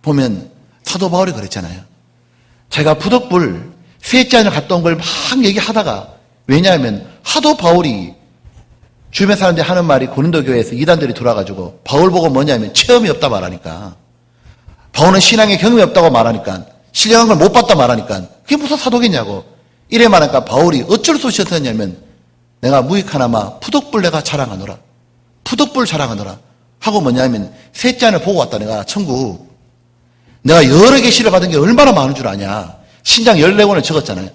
보면 사도 바울이 그랬잖아요. 제가 부득불 셋째 안을 갔다 온 걸 막 얘기하다가 왜냐하면 하도 바울이 주변 사람들이 하는 말이 고린도 교회에서 이단들이 돌아가지고 바울 보고 뭐냐면 체험이 없다 말하니까, 바울은 신앙의 경험이 없다고 말하니까, 신령한 걸 못 봤다 말하니까 그게 무슨 사도겠냐고 이래 말하니까 바울이 어쩔 수 없이 어떻게 했냐면 내가 무익하나마 푸득불 내가 자랑하노라, 푸득불 자랑하노라 하고 뭐냐면 셋째 안을 보고 왔다. 내가 천국 내가 여러 계시를 받은 게 얼마나 많은 줄 아냐. 신장 14권을 적었잖아요.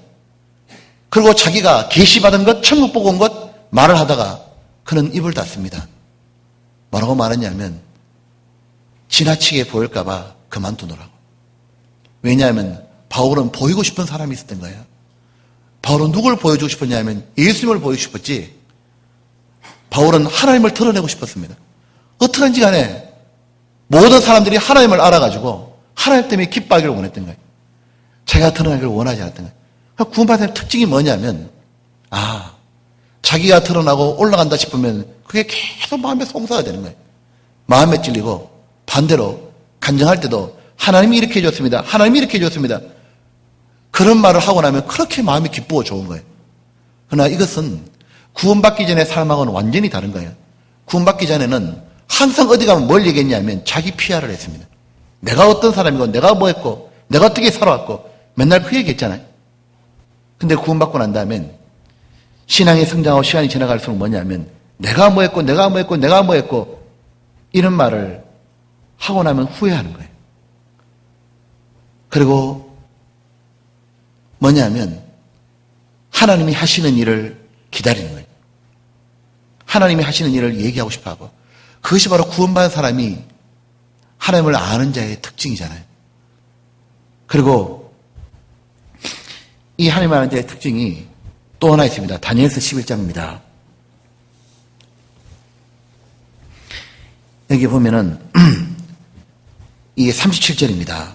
그리고 자기가 계시 받은 것, 천국 보고 온 것 말을 하다가 그는 입을 닫습니다. 뭐라고 말했냐면 지나치게 보일까봐 그만두노라고. 왜냐하면 바울은 보이고 싶은 사람이 있었던 거예요. 바울은 누굴 보여주고 싶었냐면 예수님을 보이고 싶었지, 바울은 하나님을 드러내고 싶었습니다. 어떡한지 간에 모든 사람들이 하나님을 알아가지고 하나님 때문에 기뻐하기를 원했던 거예요. 자기가 드러나기를 원하지 않았던 거예요. 구원받은 특징이 뭐냐면 자기가 드러나고 올라간다 싶으면 그게 계속 마음에 송사가 되는 거예요. 마음에 찔리고 반대로 간증할 때도 하나님이 이렇게 해줬습니다, 하나님이 이렇게 해줬습니다, 그런 말을 하고 나면 그렇게 마음이 기쁘고 좋은 거예요. 그러나 이것은 구원받기 전의 삶하고는 완전히 다른 거예요. 구원받기 전에는 항상 어디 가면 뭘 얘기했냐면 자기 PR을 했습니다. 내가 어떤 사람이고 내가 뭐 했고 내가 어떻게 살아왔고 맨날 그 얘기했잖아요. 근데 구원받고 난 다음엔 신앙이 성장하고 시간이 지나갈수록 뭐냐면 내가 뭐 했고 내가 뭐 했고 내가 뭐 했고 이런 말을 하고 나면 후회하는 거예요. 그리고 뭐냐면 하나님이 하시는 일을 기다리는 거예요. 하나님이 하시는 일을 얘기하고 싶어하고, 그것이 바로 구원받은 사람이 하나님을 아는 자의 특징이잖아요. 그리고 이 하나님을 아는 자의 특징이 또 하나 있습니다. 다니엘서 11장입니다. 여기 보면은 이게 37절입니다.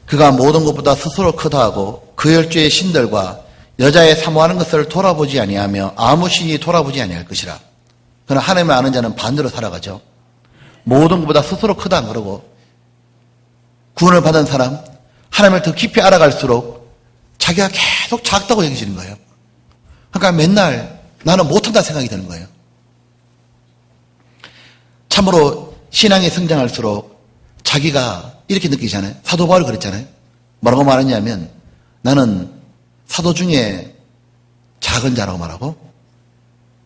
그가 모든 것보다 스스로 크다 하고 그 열주의 신들과 여자의 사모하는 것을 돌아보지 아니하며 아무 신이 돌아보지 아니할 것이라. 그러나 하나님을 아는 자는 반대로 살아가죠. 모든 것보다 스스로 크다 안 그러고, 구원을 받은 사람, 하나님을 더 깊이 알아갈수록 자기가 계속 작다고 여기시는 거예요. 그러니까 맨날 나는 못한다 생각이 드는 거예요. 참으로 신앙이 성장할수록 자기가 이렇게 느끼잖아요. 사도 바울이 그랬잖아요. 뭐라고 말했냐면 나는 사도 중에 작은 자라고 말하고,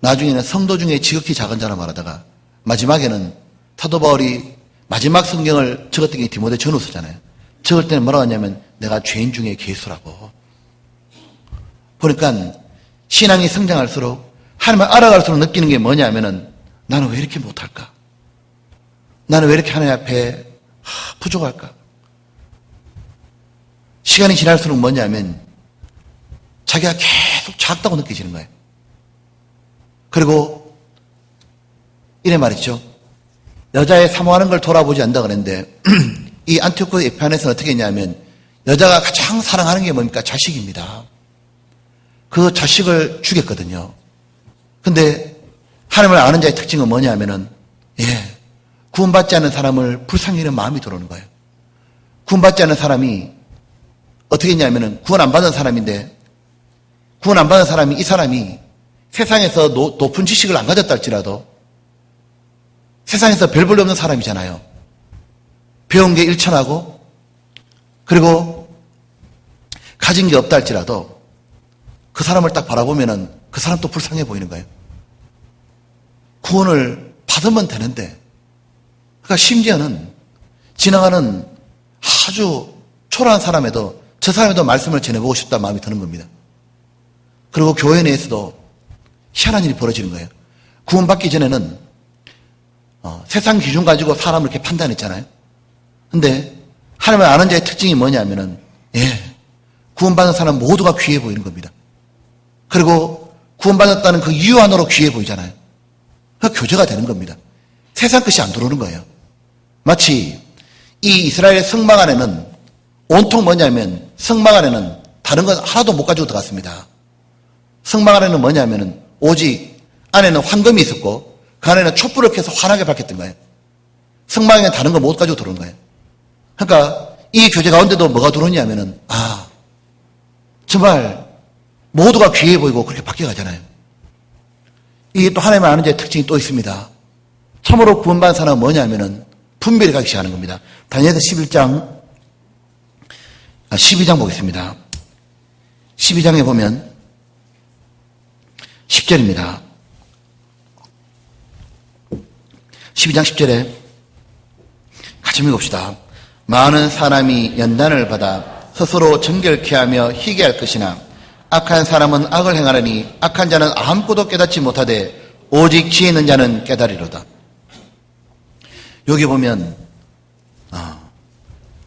나중에는 성도 중에 지극히 작은 자라고 말하다가 마지막에는 사도 바울이 마지막 성경을 적었던 게 디모데 전후서잖아요. 적을 때는 뭐라고 하냐면 내가 죄인 중에 괴수라고. 그러니까 신앙이 성장할수록 하나님을 알아갈수록 느끼는 게 뭐냐면은 나는 왜 이렇게 못할까? 나는 왜 이렇게 하나님 앞에 부족할까? 시간이 지날수록 뭐냐면 자기가 계속 작다고 느껴지는 거예요. 그리고 이래 말이죠. 여자의 사모하는 걸 돌아보지 않는다 그랬는데 이 안티오코 에피판에서는 어떻게 했냐면 여자가 가장 사랑하는 게 뭡니까? 자식입니다. 그 자식을 죽였거든요. 근데 하나님을 아는 자의 특징은 뭐냐면은 구원받지 않은 사람을 불쌍히 여기는 마음이 들어오는 거예요. 구원받지 않은 사람이 어떻게 했냐면은 구원 안 받은 사람인데, 구원 안 받은 사람이, 이 사람이 세상에서 높은 지식을 안 가졌다 할지라도 세상에서 별 볼일 없는 사람이잖아요. 배운 게 일천하고 그리고 가진 게 없다 할지라도 그 사람을 딱 바라보면은 그 사람 또 불쌍해 보이는 거예요. 구원을 받으면 되는데, 그러니까 심지어는 지나가는 아주 초라한 사람에도 저 사람에도 말씀을 전해보고 싶다는 마음이 드는 겁니다. 그리고 교회 내에서도 희한한 일이 벌어지는 거예요. 구원받기 전에는 세상 기준 가지고 사람을 이렇게 판단했잖아요. 근데 하나님을 아는 자의 특징이 뭐냐면은 구원받은 사람 모두가 귀해 보이는 겁니다. 그리고 구원받았다는 그 이유 하나로 귀해 보이잖아요. 그 교제가 되는 겁니다. 세상 것이 안 들어오는 거예요. 마치 이 이스라엘 성막 안에는 온통 뭐냐면 성막 안에는 다른 건 하나도 못 가지고 들어갔습니다. 성막 안에는 뭐냐면은 오직 안에는 황금이 있었고 그 안에는 촛불을 켜서 환하게 밝혔던 거예요. 성막 안에 다른 거 못 가지고 들어오는 거예요. 그러니까 이 교제 가운데도 뭐가 들어오냐면은 정말 모두가 귀해 보이고 그렇게 바뀌어가잖아요. 이게 또 하나님을 아는 자의 특징이 또 있습니다. 참으로 구원받은 사람은 뭐냐면은 분별이 가기 시작하는 겁니다. 다니엘서 12장 보겠습니다. 12장에 보면 10절입니다. 12장 10절에 같이 읽읍시다. 많은 사람이 연단을 받아 스스로 정결케 하며 희게 할 것이나 악한 사람은 악을 행하려니 악한 자는 아무것도 깨닫지 못하되 오직 지혜 있는 자는 깨달으리로다. 여기 보면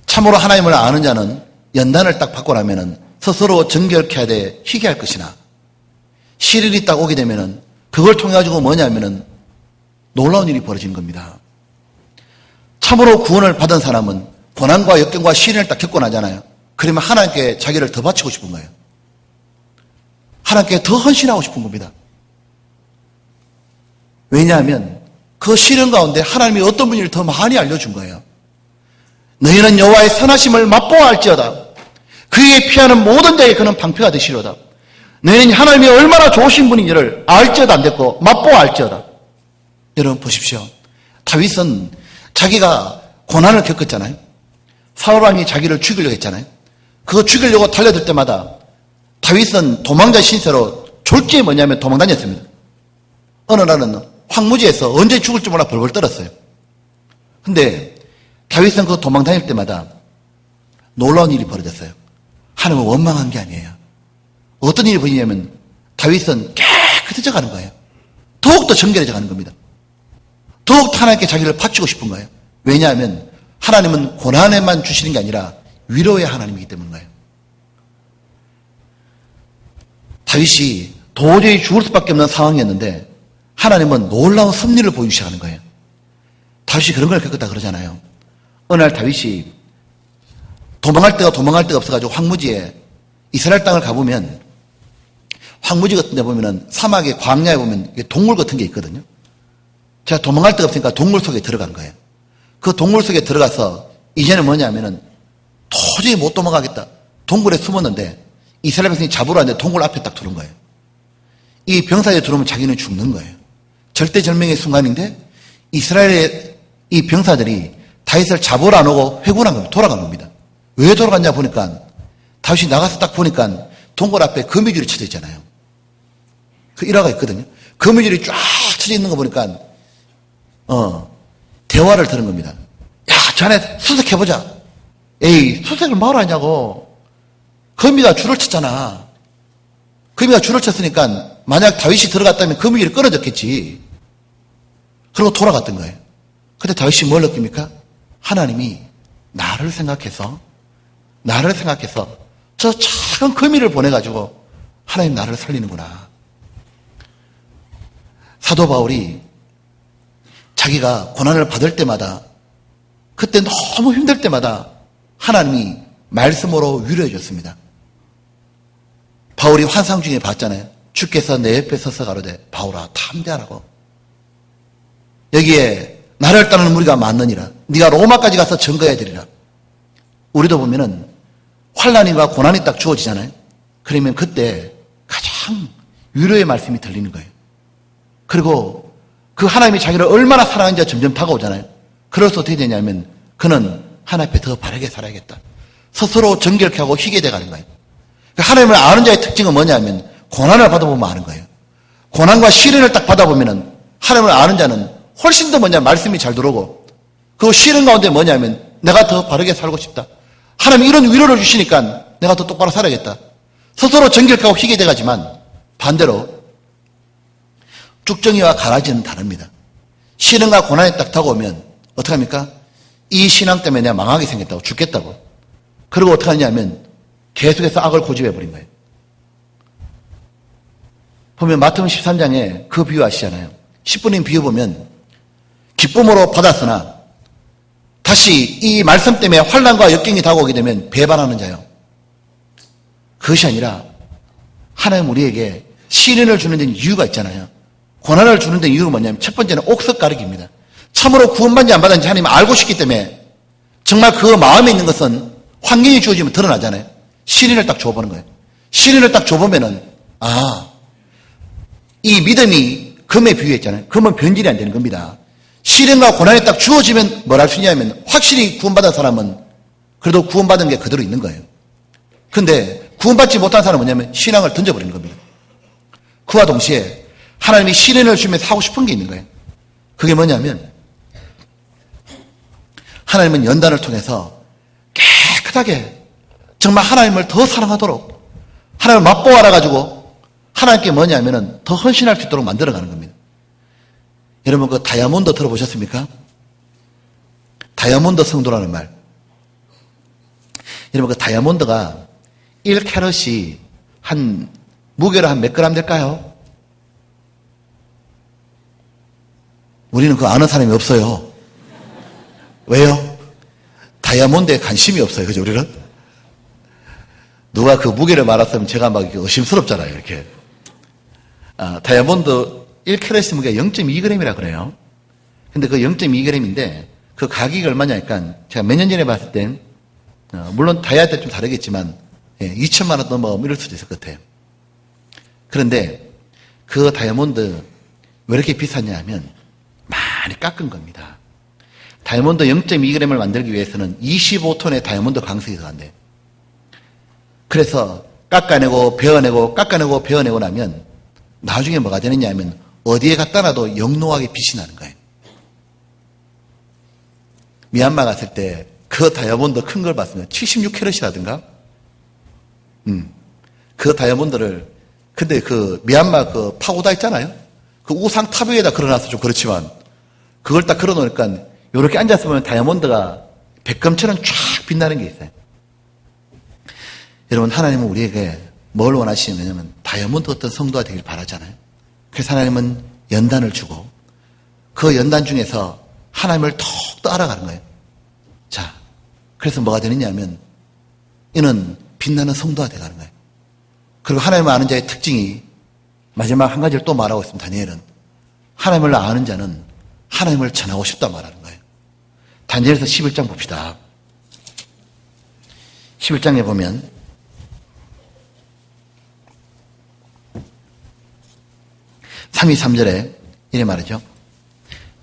참으로 하나님을 아는 자는 연단을 딱 받고 나면은 스스로 정결케 하되 희게 할 것이나 시련이 딱 오게 되면은 그걸 통해 가지고 뭐냐면은 놀라운 일이 벌어지는 겁니다. 참으로 구원을 받은 사람은 고난과 역경과 시련을 딱 겪고 나잖아요. 그러면 하나님께 자기를 더 바치고 싶은 거예요. 하나님께 더 헌신하고 싶은 겁니다. 왜냐하면 그 시련 가운데 하나님이 어떤 분인지를 더 많이 알려준 거예요. 너희는 여호와의 선하심을 맛보아 알지어다. 그에게 피하는 모든 자에게 그는 방패가 되시리로다. 너희는 하나님이 얼마나 좋으신 분인지를 알지어다 안 됐고 맛보아 알지어다. 여러분 보십시오. 다윗은 자기가 고난을 겪었잖아요. 사울왕이 자기를 죽이려고 했잖아요. 그거 죽이려고 달려들 때마다 다윗은 도망자 신세로 졸지에 뭐냐면 도망 다녔습니다. 어느 날은 황무지에서 언제 죽을지 몰라 벌벌 떨었어요. 근데 다윗은 그 도망 다닐 때마다 놀라운 일이 벌어졌어요. 하나님은 원망한 게 아니에요. 어떤 일이 벌어지냐면 다윗은 깨끗해져 가는 거예요. 더욱더 정결해져 가는 겁니다. 더욱 하나님께 자기를 바치고 싶은 거예요. 왜냐하면 하나님은 고난에만 주시는 게 아니라 위로의 하나님이기 때문인 거예요. 다윗이 도저히 죽을 수밖에 없는 상황이었는데 하나님은 놀라운 섭리를 보여주셔야 하는 거예요. 다윗이 그런 걸 겪었다 그러잖아요. 어느 날 다윗이 도망갈 데가 없어가지고 황무지에 이스라엘 땅을 가보면 황무지 같은 데 보면은 사막의 광야에 보면 동굴 같은 게 있거든요. 제가 도망갈 데가 없으니까 동굴 속에 들어간 거예요. 그 동굴 속에 들어가서 이제는 뭐냐면은 도저히 못 도망가겠다. 동굴에 숨었는데 이스라엘 백성이 잡으러 왔는데 동굴 앞에 딱 들어온 거예요. 이 병사에 들어오면 자기는 죽는 거예요. 절대절명의 순간인데 이스라엘의 이 병사들이 다윗을 잡으러 안 오고 회군한 겁니다. 돌아간 겁니다. 왜 돌아갔냐 보니까 다윗이 나가서 딱 보니까 동굴 앞에 거미줄이 쳐져 있잖아요. 그 일화가 있거든요. 거미줄이 쫙 쳐져 있는 거 보니까 대화를 들은 겁니다. 야, 자네 수색해보자. 에이, 수색을 뭐하러 하냐고. 거미가 줄을 쳤잖아. 거미가 줄을 쳤으니까 만약 다윗이 들어갔다면 거미줄이 끊어졌겠지. 그리고 돌아갔던 거예요. 근데 다윗이 뭘 느낍니까? 하나님이 나를 생각해서 저 작은 거미를 보내가지고 하나님 나를 살리는구나. 사도 바울이 자기가 고난을 받을 때마다 그때 너무 힘들 때마다 하나님이 말씀으로 위로해 줬습니다. 바울이 환상 중에 봤잖아요. 주께서 내 옆에 서서 가로되 바울아 탐대하라고. 여기에 나를 따르는 무리가 많느니라. 네가 로마까지 가서 증거해야 되리라. 우리도 보면은 환난과 고난이 딱 주어지잖아요. 그러면 그때 가장 위로의 말씀이 들리는 거예요. 그리고 그 하나님이 자기를 얼마나 사랑하는지가 점점 다가오잖아요. 그래서 어떻게 되냐면 그는 하나님 앞에 더 바르게 살아야겠다. 스스로 정결케 하고 희게 돼가는 거예요. 하나님을 아는 자의 특징은 뭐냐면 고난을 받아보면 아는 거예요. 고난과 시련을 딱 받아보면은 하나님을 아는 자는 훨씬 더 말씀이 잘 들어오고 그 시련 가운데 뭐냐면 내가 더 바르게 살고 싶다. 하나님이 이런 위로를 주시니까 내가 더 똑바로 살아야겠다. 스스로 정결케 하고 희게 돼가지만 반대로 쭉정이와 가라지는 다릅니다. 시련과 고난이 딱 다가오면 어떻게 합니까? 이 신앙 때문에 내가 망하게 생겼다고 죽겠다고. 그리고 어떻게 하냐면 계속해서 악을 고집해버린 거예요. 보면 마태복음 13장에 그 비유 아시잖아요. 10분인 비유 보면 기쁨으로 받았으나 다시 이 말씀 때문에 환난과 역경이 다가오게 되면 배반하는 자요. 그것이 아니라 하나님 우리에게 시련을 주는 데는 이유가 있잖아요. 고난을 주는 데는 이유가 뭐냐면 첫 번째는 옥석 가르기입니다. 참으로 구원받는지 안 받는지 하나님 알고 싶기 때문에 정말 그 마음에 있는 것은 환경이 주어지면 드러나잖아요. 시련을 딱 줘보는 거예요. 시련을 딱 줘보면은 이 믿음이 금에 비유했잖아요. 금은 변질이 안 되는 겁니다. 시련과 고난이 딱 주어지면 뭘 할 수 있냐면 확실히 구원받은 사람은 그래도 구원받은 게 그대로 있는 거예요. 근데 구원받지 못한 사람은 뭐냐면 신앙을 던져버리는 겁니다. 그와 동시에 하나님이 시련을 주면서 하고 싶은 게 있는 거예요. 그게 뭐냐면 하나님은 연단을 통해서 깨끗하게 정말 하나님을 더 사랑하도록 하나님을 맛보아 알아가지고 하나님께 뭐냐면은 더 헌신할 수 있도록 만들어가는 겁니다. 여러분 그 다이아몬드 들어보셨습니까? 다이아몬드 성도라는 말. 여러분 그 다이아몬드가 1캐럿이 무게로 한 몇 그램 될까요? 우리는 그거 아는 사람이 없어요. 왜요? 다이아몬드에 관심이 없어요. 그죠, 우리는? 누가 그 무게를 말았으면 제가 막 의심스럽잖아요, 이렇게. 다이아몬드 1캐럿의 무게가 0.2g이라 그래요. 근데 그 0.2g인데 그 가격이 얼마냐니까 제가 몇 년 전에 봤을 땐 물론 다이아 때 좀 다르겠지만 2천만 원 넘어 이럴 수도 있을 것 같아요. 그런데 그 다이아몬드 왜 이렇게 비쌌냐 하면 많이 깎은 겁니다. 다이아몬드 0.2g을 만들기 위해서는 25톤의 다이아몬드 광석이 들어간대요. 그래서 깎아내고 베어내고 깎아내고 베어내고 나면 나중에 뭐가 되느냐 하면 어디에 갖다 놔도 영롱하게 빛이 나는 거예요. 미얀마 갔을 때 그 다이아몬드 큰 걸 봤으면 76캐럿이라든가 그 다이아몬드를 근데 그 미얀마 그 파고다 있잖아요. 그 우상 탑 위에다 걸어놔서 좀 그렇지만 그걸 딱 걸어놓으니까 이렇게 앉았으면 다이아몬드가 백금처럼 쫙 빛나는 게 있어요. 여러분 하나님은 우리에게 뭘 원하시냐면 다이아몬드 어떤 성도가 되길 바라잖아요. 그래서 하나님은 연단을 주고 그 연단 중에서 하나님을 더욱더 알아가는 거예요. 자, 그래서 뭐가 되느냐 하면 이는 빛나는 성도가 되가는 거예요. 그리고 하나님을 아는 자의 특징이 마지막 한 가지를 또 말하고 있습니다. 다니엘은 하나님을 아는 자는 하나님을 전하고 싶다 말하는 거예요. 다니엘서 11장 봅시다. 11장에 보면 3절에 이래 말이죠.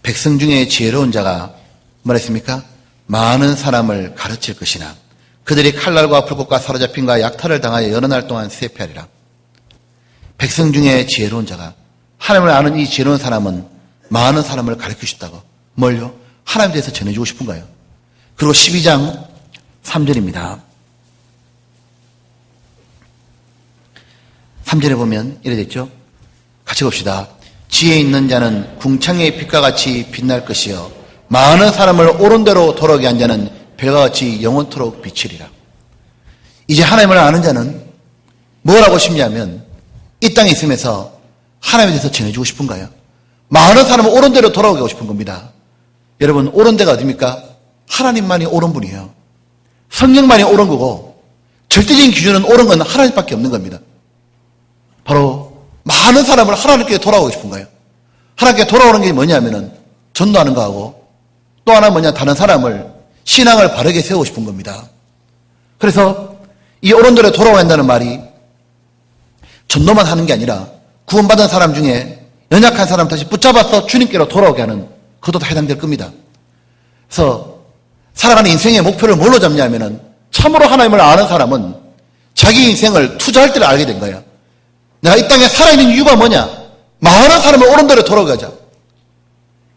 백성 중에 지혜로운 자가 뭐랬습니까? 많은 사람을 가르칠 것이나 그들이 칼날과 불꽃과 사로잡힘과 약탈을 당하여 여러 날 동안 쇠폐하리라. 백성 중에 지혜로운 자가 하나님을 아는 이 지혜로운 사람은 많은 사람을 가르치고 싶다고. 뭘요? 하나님에 대해서 전해주고 싶은 거예요. 그리고 12장 3절입니다. 3절에 보면 이래 됐죠. 같이 봅시다. 지혜 있는 자는 궁창의 빛과 같이 빛날 것이요 많은 사람을 옳은 대로 돌아오게 한 자는 별과 같이 영원토록 비치리라. 이제 하나님을 아는 자는 뭘 하고 싶냐면 이 땅에 있으면서 하나님에 대해서 전해주고 싶은 거예요. 많은 사람은 옳은 대로 돌아오게 하고 싶은 겁니다. 여러분 옳은 데가 어디입니까? 하나님만이 옳은 분이에요. 성령만이 옳은 거고 절대적인 기준은 옳은 건 하나님밖에 없는 겁니다. 바로 많은 사람을 하나님께 돌아오고 싶은 거예요. 하나님께 돌아오는 게 뭐냐면은 전도하는 거하고 또 하나 뭐냐 다른 사람을 신앙을 바르게 세우고 싶은 겁니다. 그래서 이 옳은 대로 돌아와야 한다는 말이 전도만 하는 게 아니라 구원받은 사람 중에 연약한 사람 다시 붙잡아서 주님께로 돌아오게 하는 그것도 다 해당될 겁니다. 그래서 살아가는 인생의 목표를 뭘로 잡냐면은 참으로 하나님을 아는 사람은 자기 인생을 투자할 때를 알게 된 거예요. 내가 이 땅에 살아있는 이유가 뭐냐? 많은 사람을 옳은 대로 돌아오게 하자.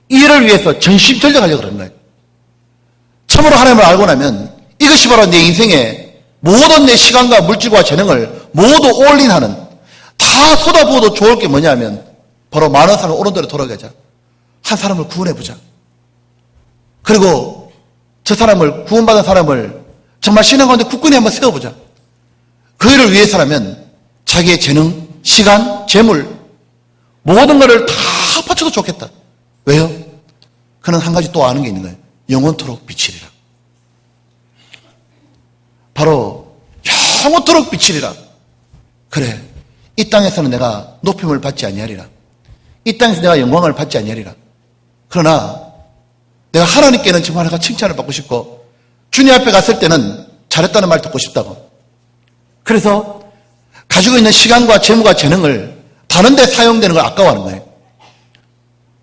이 일을 위해서 전심전력하려고 그러는 거예요. 참으로 하나님을 알고 나면 이것이 바로 내 인생의 모든 내 시간과 물질과 재능을 모두 올인하는 다 쏟아부어도 좋을 게 뭐냐면 바로 많은 사람을 옳은 대로 돌아오게 하자. 한 사람을 구원해보자. 그리고 저 사람을 구원받은 사람을 정말 신앙 가운데 굳건히 한번 세워보자. 그 일을 위해서라면 자기의 재능, 시간, 재물 모든 것을 다 바쳐도 좋겠다. 왜요? 그는 한 가지 또 아는 게 있는 거예요. 영원토록 비치리라. 바로 영원토록 비치리라. 그래, 이 땅에서는 내가 높임을 받지 아니하리라. 이 땅에서 내가 영광을 받지 아니하리라. 그러나 내가 하나님께는 정말 내가 칭찬을 받고 싶고 주님 앞에 갔을 때는 잘했다는 말 듣고 싶다고. 그래서 가지고 있는 시간과 재물과 재능을 다른 데 사용되는 걸 아까워하는 거예요.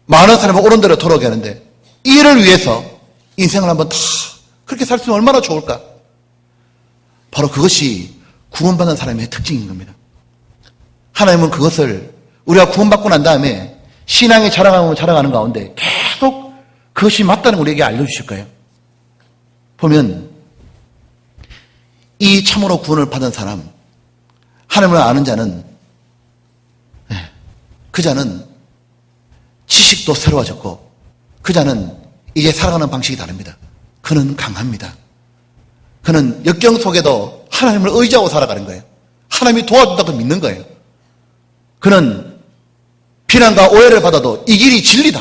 많은 사람은 옳은 대로 돌아오게 하는데 이 일을 위해서 인생을 한번 다 그렇게 살 수 있으면 얼마나 좋을까? 바로 그것이 구원받는 사람의 특징인 겁니다. 하나님은 그것을 우리가 구원받고 난 다음에 신앙이 자라가는 가운데 계속 그것이 맞다는 걸 우리에게 알려주실 거예요. 보면 이 참으로 구원을 받은 사람, 하나님을 아는 자는 그 자는 지식도 새로워졌고 그 자는 이제 살아가는 방식이 다릅니다. 그는 강합니다. 그는 역경 속에도 하나님을 의지하고 살아가는 거예요. 하나님이 도와준다고 믿는 거예요. 그는 비난과 오해를 받아도 이 길이 진리다.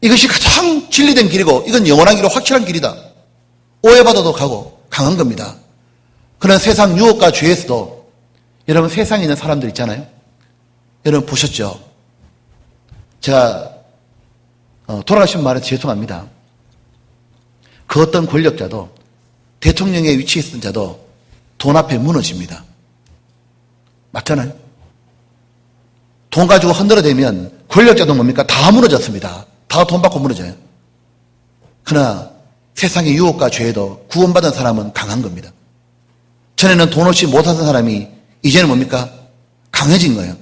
이것이 가장 진리된 길이고 이건 영원한 길이고 확실한 길이다. 오해받아도 가고 강한 겁니다. 그는 세상 유혹과 죄에서도 여러분 세상에 있는 사람들 있잖아요. 여러분 보셨죠? 제가 돌아가신 말에 죄송합니다. 그 어떤 권력자도 대통령의 위치에 있던 자도 돈 앞에 무너집니다. 맞잖아요. 돈 가지고 흔들어대면 권력자도 뭡니까? 다 무너졌습니다. 다 돈 받고 무너져요. 그러나 세상의 유혹과 죄에도 구원받은 사람은 강한 겁니다. 전에는 돈 없이 못 사는 사람이 이제는 뭡니까? 강해진 거예요.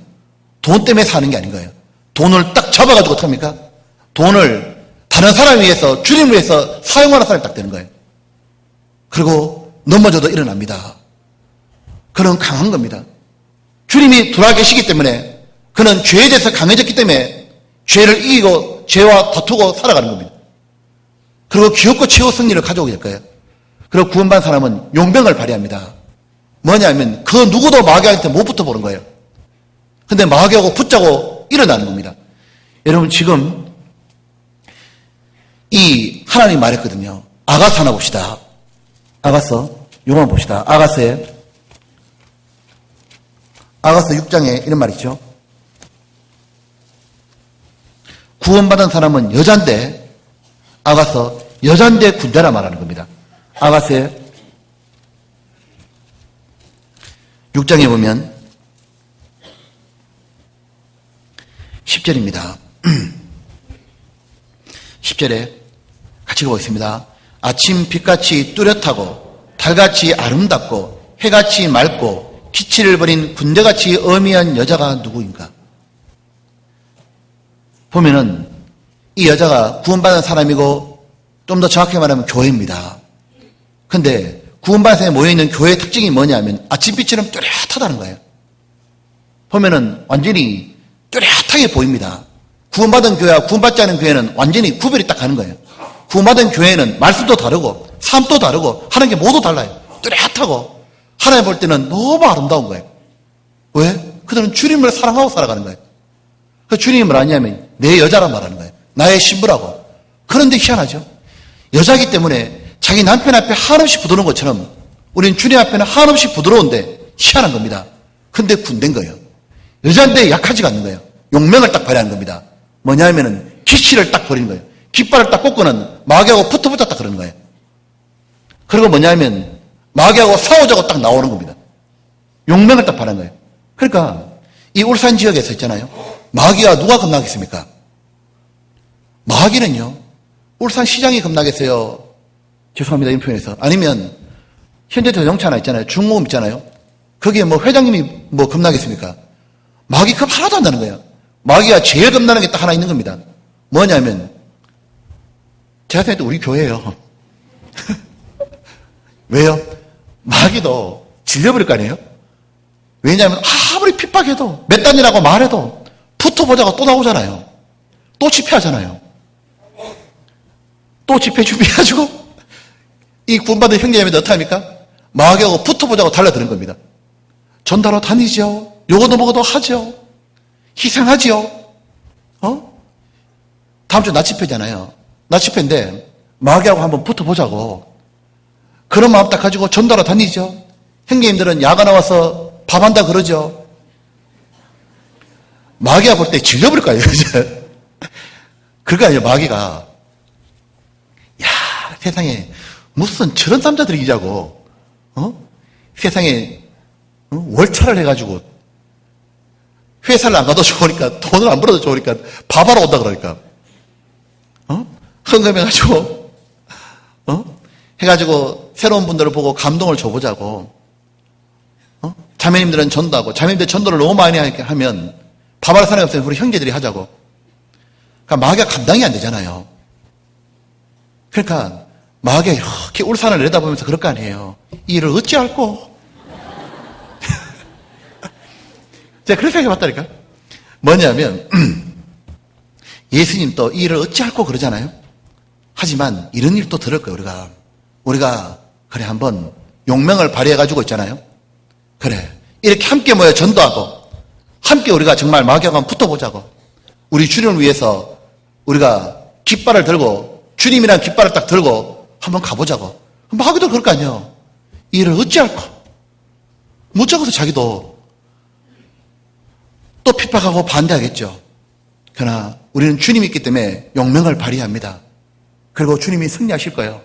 돈 때문에 사는 게 아닌 거예요. 돈을 딱 잡아가지고 어떡합니까? 돈을 다른 사람 위해서 주님을 위해서 사용하는 사람이 딱 되는 거예요. 그리고 넘어져도 일어납니다. 그는 강한 겁니다. 주님이 돌아 계시기 때문에 그는 죄에 대해서 강해졌기 때문에 죄를 이기고 죄와 다투고 살아가는 겁니다. 그리고 기업과 최후 승리를 가져오게 될 거예요. 그리고 구원받은 사람은 용병을 발휘합니다. 뭐냐면 그 누구도 마귀한테 못 붙어보는 거예요. 근데 마귀하고 붙자고 일어나는 겁니다. 여러분 지금 이 하나님 말했거든요. 아가서 하나 봅시다. 아가서 요만 봅시다. 아가서 6장에 이런 말 있죠. 구원받은 사람은 여잔데 아가서 여잔데 군대라 말하는 겁니다. 아가서 6장에 보면 10절입니다. 10절에 같이 읽어보겠습니다. 아침 빛같이 뚜렷하고 달같이 아름답고 해같이 맑고 기치를 버린 군대같이 어미한 여자가 누구인가? 보면은 이 여자가 구원받은 사람이고 좀 더 정확하게 말하면 교회입니다. 근데 구원받은 사람이 모여있는 교회의 특징이 뭐냐면 아침빛처럼 뚜렷하다는 거예요. 보면은 완전히 뚜렷하게 보입니다. 구원받은 교회와 구원받지 않은 교회는 완전히 구별이 딱 가는 거예요. 구원받은 교회는 말씀도 다르고 삶도 다르고 하는 게 모두 달라요. 뚜렷하고 하나님 볼 때는 너무 아름다운 거예요. 왜? 그들은 주님을 사랑하고 살아가는 거예요. 그 주님이 뭐라 하냐면 내 여자란 말하는 거예요. 나의 신부라고. 그런데 희한하죠. 여자이기 때문에 자기 남편 앞에 한없이 부드러운 것처럼 우리는 주님 앞에는 한없이 부드러운데 희한한 겁니다. 근데 군대인 거예요. 여자인데 약하지가 않는 거예요. 용맹을 딱 발휘하는 겁니다. 뭐냐면은 기치를 딱 버리는 거예요. 깃발을 딱 꽂고는 마귀하고 붙어붙었다 그러는 거예요. 그리고 뭐냐면 마귀하고 싸우자고 딱 나오는 겁니다. 용맹을 딱 발휘하는 거예요. 그러니까 이 울산 지역에서 있잖아요. 마귀와 누가 겁나겠습니까? 마귀는요. 울산 시장이 겁나겠어요. 죄송합니다. 이 표현에서. 아니면 현대자동차 하나 있잖아요. 중공업 있잖아요. 거기에 뭐 회장님이 뭐 겁나겠습니까? 마귀 겁 하나도 안 나는 거예요. 마귀가 제일 겁나는 게 딱 하나 있는 겁니다. 뭐냐면 제가 생각할 때 우리 교회예요. 왜요? 마귀도 질려버릴 거 아니에요? 왜냐하면 아무리 핍박해도 몇 단이라고 말해도 붙어보자고 또 나오잖아요. 또 집회하잖아요. 또 집회 준비해가지고 이 구원받은 형제자매들 어떡합니까? 마귀하고 붙어보자고 달려드는 겁니다. 전도하러 다니죠. 요거도 뭐고도 하죠. 희생하죠. 다음 주 나집회잖아요. 나집회인데 마귀하고 한번 붙어보자고 그런 마음 딱 가지고 전도하러 다니죠. 형제님들은 야가 나와서 밥 한다 그러죠. 마귀가 볼 때 질려버릴 거예요. 그러니까 마귀가 야 세상에 무슨 저런 남자들이 있자고 세상에 월차를 해가지고 회사를 안 가도 좋으니까 돈을 안 벌어도 좋으니까 밥하러 온다 그러니까 헌금해가지고 해가지고 새로운 분들을 보고 감동을 줘보자고 자매님들은 전도하고 자매님들 전도를 너무 많이 하면 밥할 사람이 없으면 우리 형제들이 하자고. 그러니까 마귀가 감당이 안 되잖아요. 그러니까 마귀가 이렇게 울산을 내다보면서 그럴 거 아니에요. 이 일을 어찌할꼬? 제가 그렇게 생각해봤다니까. 뭐냐면 예수님도 이 일을 어찌할꼬 그러잖아요. 하지만 이런 일도 들을 거예요. 우리가 그래 한번 용맹을 발휘해가지고 있잖아요. 그래 이렇게 함께 모여 전도하고 함께 우리가 정말 마귀하고 한번 붙어보자고. 우리 주님을 위해서 우리가 깃발을 들고 주님이란 깃발을 딱 들고 한번 가보자고. 마귀도 그럴 거 아니에요. 이 일을 어찌할꼬? 못 적어서 자기도 또 핍박하고 반대하겠죠. 그러나 우리는 주님이 있기 때문에 용맹을 발휘합니다. 그리고 주님이 승리하실 거예요.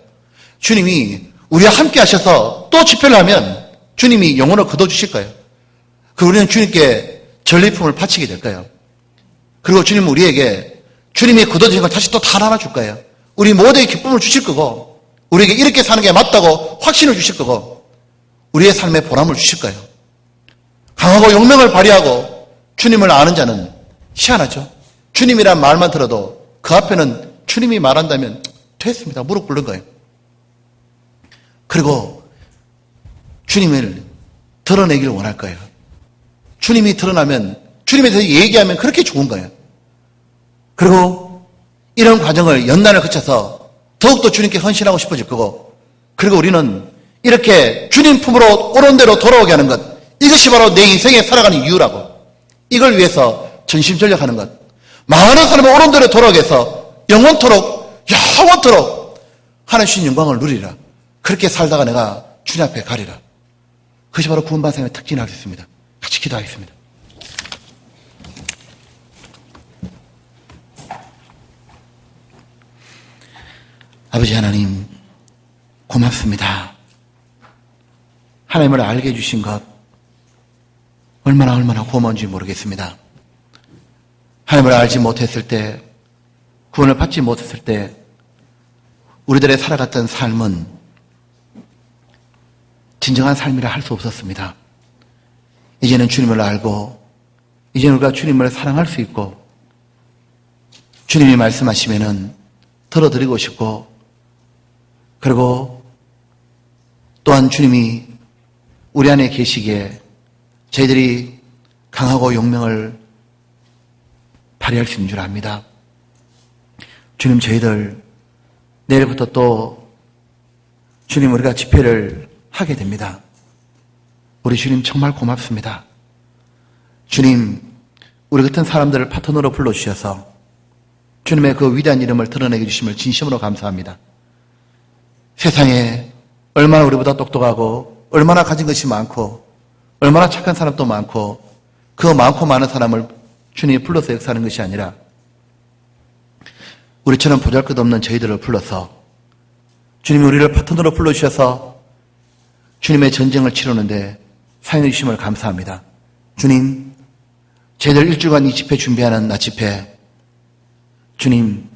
주님이 우리와 함께 하셔서 또 집회를 하면 주님이 영혼을 거둬주실 거예요. 그리고 우리는 주님께 전리품을 바치게 될 거예요. 그리고 주님은 우리에게 주님이 거둬주신 걸 다시 또 달아나 줄 거예요. 우리 모두의 기쁨을 주실 거고 우리에게 이렇게 사는 게 맞다고 확신을 주실 거고 우리의 삶에 보람을 주실 거예요. 강하고 용맹을 발휘하고 주님을 아는 자는 희한하죠. 주님이란 말만 들어도 그 앞에는 주님이 말한다면 됐습니다. 무릎 꿇는 거예요. 그리고 주님을 드러내기를 원할 거예요. 주님이 드러나면 주님에 대해서 얘기하면 그렇게 좋은 거예요. 그리고 이런 과정을 연단을 거쳐서 더욱더 주님께 헌신하고 싶어질 거고 그리고 우리는 이렇게 주님 품으로 옳은 대로 돌아오게 하는 것 이것이 바로 내 인생에 살아가는 이유라고. 이걸 위해서 전심전력하는 것 많은 사람을 옳은 대로 돌아오게 해서 영원토록 하나님 주신 영광을 누리라. 그렇게 살다가 내가 주님 앞에 가리라. 그것이 바로 구원받은 사람의 특징이라겠습니다. 같이 기도하겠습니다. 아버지 하나님 고맙습니다. 하나님을 알게 해주신 것 얼마나 고마운지 모르겠습니다. 하나님을 알지 못했을 때 구원을 받지 못했을 때 우리들의 살아갔던 삶은 진정한 삶이라 할 수 없었습니다. 이제는 주님을 알고 이제는 우리가 주님을 사랑할 수 있고 주님이 말씀하시면은 들어드리고 싶고 그리고 또한 주님이 우리 안에 계시기에 저희들이 강하고 용맹을 발휘할 수 있는 줄 압니다. 주님 저희들 내일부터 또 주님 우리가 집회를 하게 됩니다. 우리 주님 정말 고맙습니다. 주님 우리 같은 사람들을 파트너로 불러주셔서 주님의 그 위대한 이름을 드러내게 주심을 진심으로 감사합니다. 세상에 얼마나 우리보다 똑똑하고 얼마나 가진 것이 많고 얼마나 착한 사람도 많고 그 많고 많은 사람을 주님이 불러서 역사하는 것이 아니라 우리처럼 보잘것없는 저희들을 불러서 주님이 우리를 파트너로 불러주셔서 주님의 전쟁을 치르는데 사용해 주심을 감사합니다. 주님 저희들 일주일간 이 집회 준비하는 나 집회 주님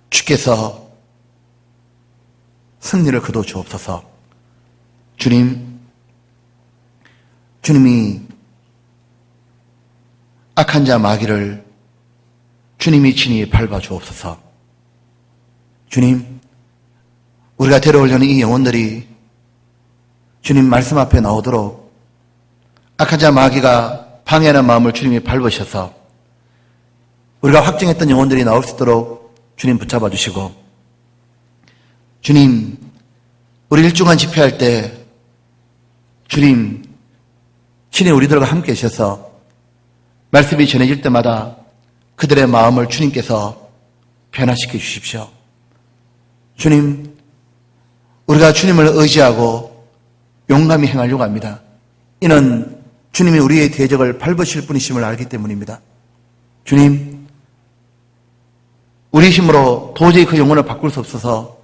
주께서 승리를 거둬 주옵소서. 주님이 악한 자 마귀를 주님이 친히 밟아 주옵소서. 주님 우리가 데려오려는 이 영혼들이 주님 말씀 앞에 나오도록 악한 자 마귀가 방해하는 마음을 주님이 밟으셔서 우리가 확정했던 영혼들이 나올 수 있도록 주님 붙잡아 주시고 주님 우리 일주간 집회할 때 주님 친히 우리들과 함께 계셔서 말씀이 전해질 때마다 그들의 마음을 주님께서 변화시켜 주십시오. 주님 우리가 주님을 의지하고 용감히 행하려고 합니다. 이는 주님이 우리의 대적을 밟으실 분이심을 알기 때문입니다. 주님 우리 힘으로 도저히 그 영혼을 바꿀 수 없어서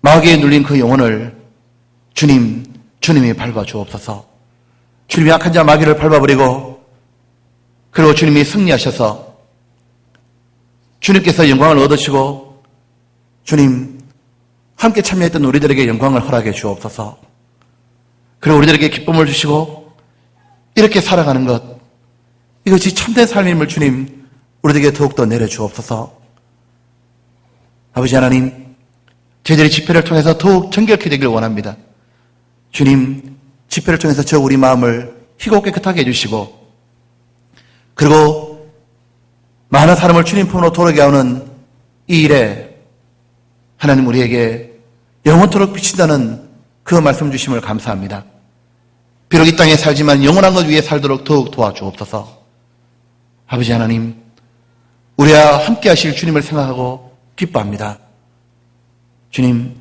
마귀에 눌린 그 영혼을 주님이 밟아 주옵소서. 주님이 악한 자 마귀를 밟아버리고 그리고 주님이 승리하셔서 주님께서 영광을 얻으시고 주님 함께 참여했던 우리들에게 영광을 허락해 주옵소서. 그리고 우리들에게 기쁨을 주시고 이렇게 살아가는 것, 이것이 참된 삶임을 주님 우리들에게 더욱더 내려주옵소서. 아버지 하나님, 저희들이 집회를 통해서 더욱 정결케 되길 원합니다. 주님, 집회를 통해서 저 우리 마음을 희고 깨끗하게 해주시고 그리고 많은 사람을 주님 품으로 돌아오게 하는 이 일에 하나님 우리에게 영원토록 비친다는 그 말씀 주심을 감사합니다. 비록 이 땅에 살지만 영원한 것 위에 살도록 더욱 도와주옵소서. 아버지 하나님, 우리와 함께 하실 주님을 생각하고 기뻐합니다. 주님,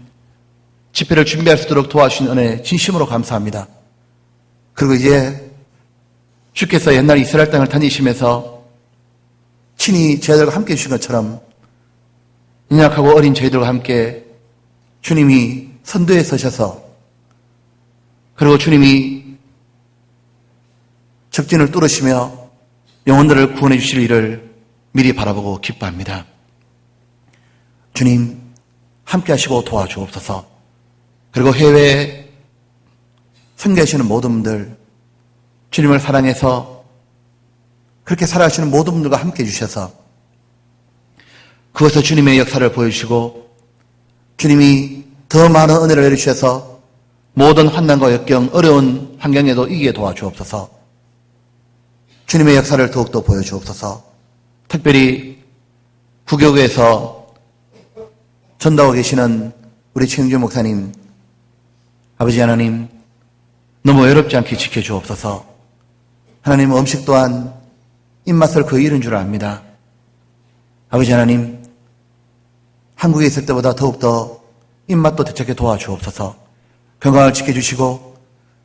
집회를 준비할 수 있도록 도와주신 은혜 진심으로 감사합니다. 그리고 이제 주께서 옛날 이스라엘 땅을 다니시면서 친히 저희들과 함께 해주신 것처럼 연약하고 어린 저희들과 함께 주님이 선두에 서셔서 그리고 주님이 적진을 뚫으시며 영혼들을 구원해 주실 일을 미리 바라보고 기뻐합니다. 주님, 함께 하시고 도와주옵소서. 그리고 해외에 선교하시는 모든 분들, 주님을 사랑해서 그렇게 살아가시는 모든 분들과 함께 해주셔서 그것을 주님의 역사를 보여주시고 주님이 더 많은 은혜를 내려주셔서 모든 환난과 역경, 어려운 환경에도 이기게 도와주옵소서. 주님의 역사를 더욱더 보여주옵소서. 특별히 구교구에서 전도하고 계시는 우리 최영주 목사님, 아버지 하나님, 너무 외롭지 않게 지켜주옵소서. 하나님, 음식 또한 입맛을 거의 잃은 줄 압니다. 아버지 하나님, 한국에 있을 때보다 더욱더 입맛도 되찾게 도와주옵소서. 건강을 지켜주시고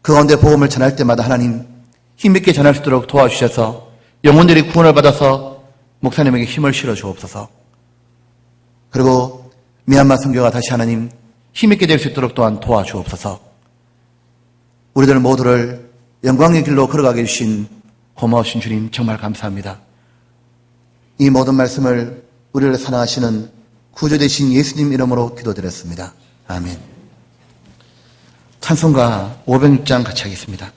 그 가운데 복음을 전할 때마다 하나님 힘있게 전할 수 있도록 도와주셔서 영혼들이 구원을 받아서 목사님에게 힘을 실어주옵소서. 그리고 미얀마 선교가 다시 하나님 힘있게 될 수 있도록 또한 도와주옵소서. 우리들 모두를 영광의 길로 걸어가게 해주신 고마우신 주님 정말 감사합니다. 이 모든 말씀을 우리를 사랑하시는 구주되신 예수님 이름으로 기도드렸습니다. 아멘. 찬송가 506장 같이 하겠습니다.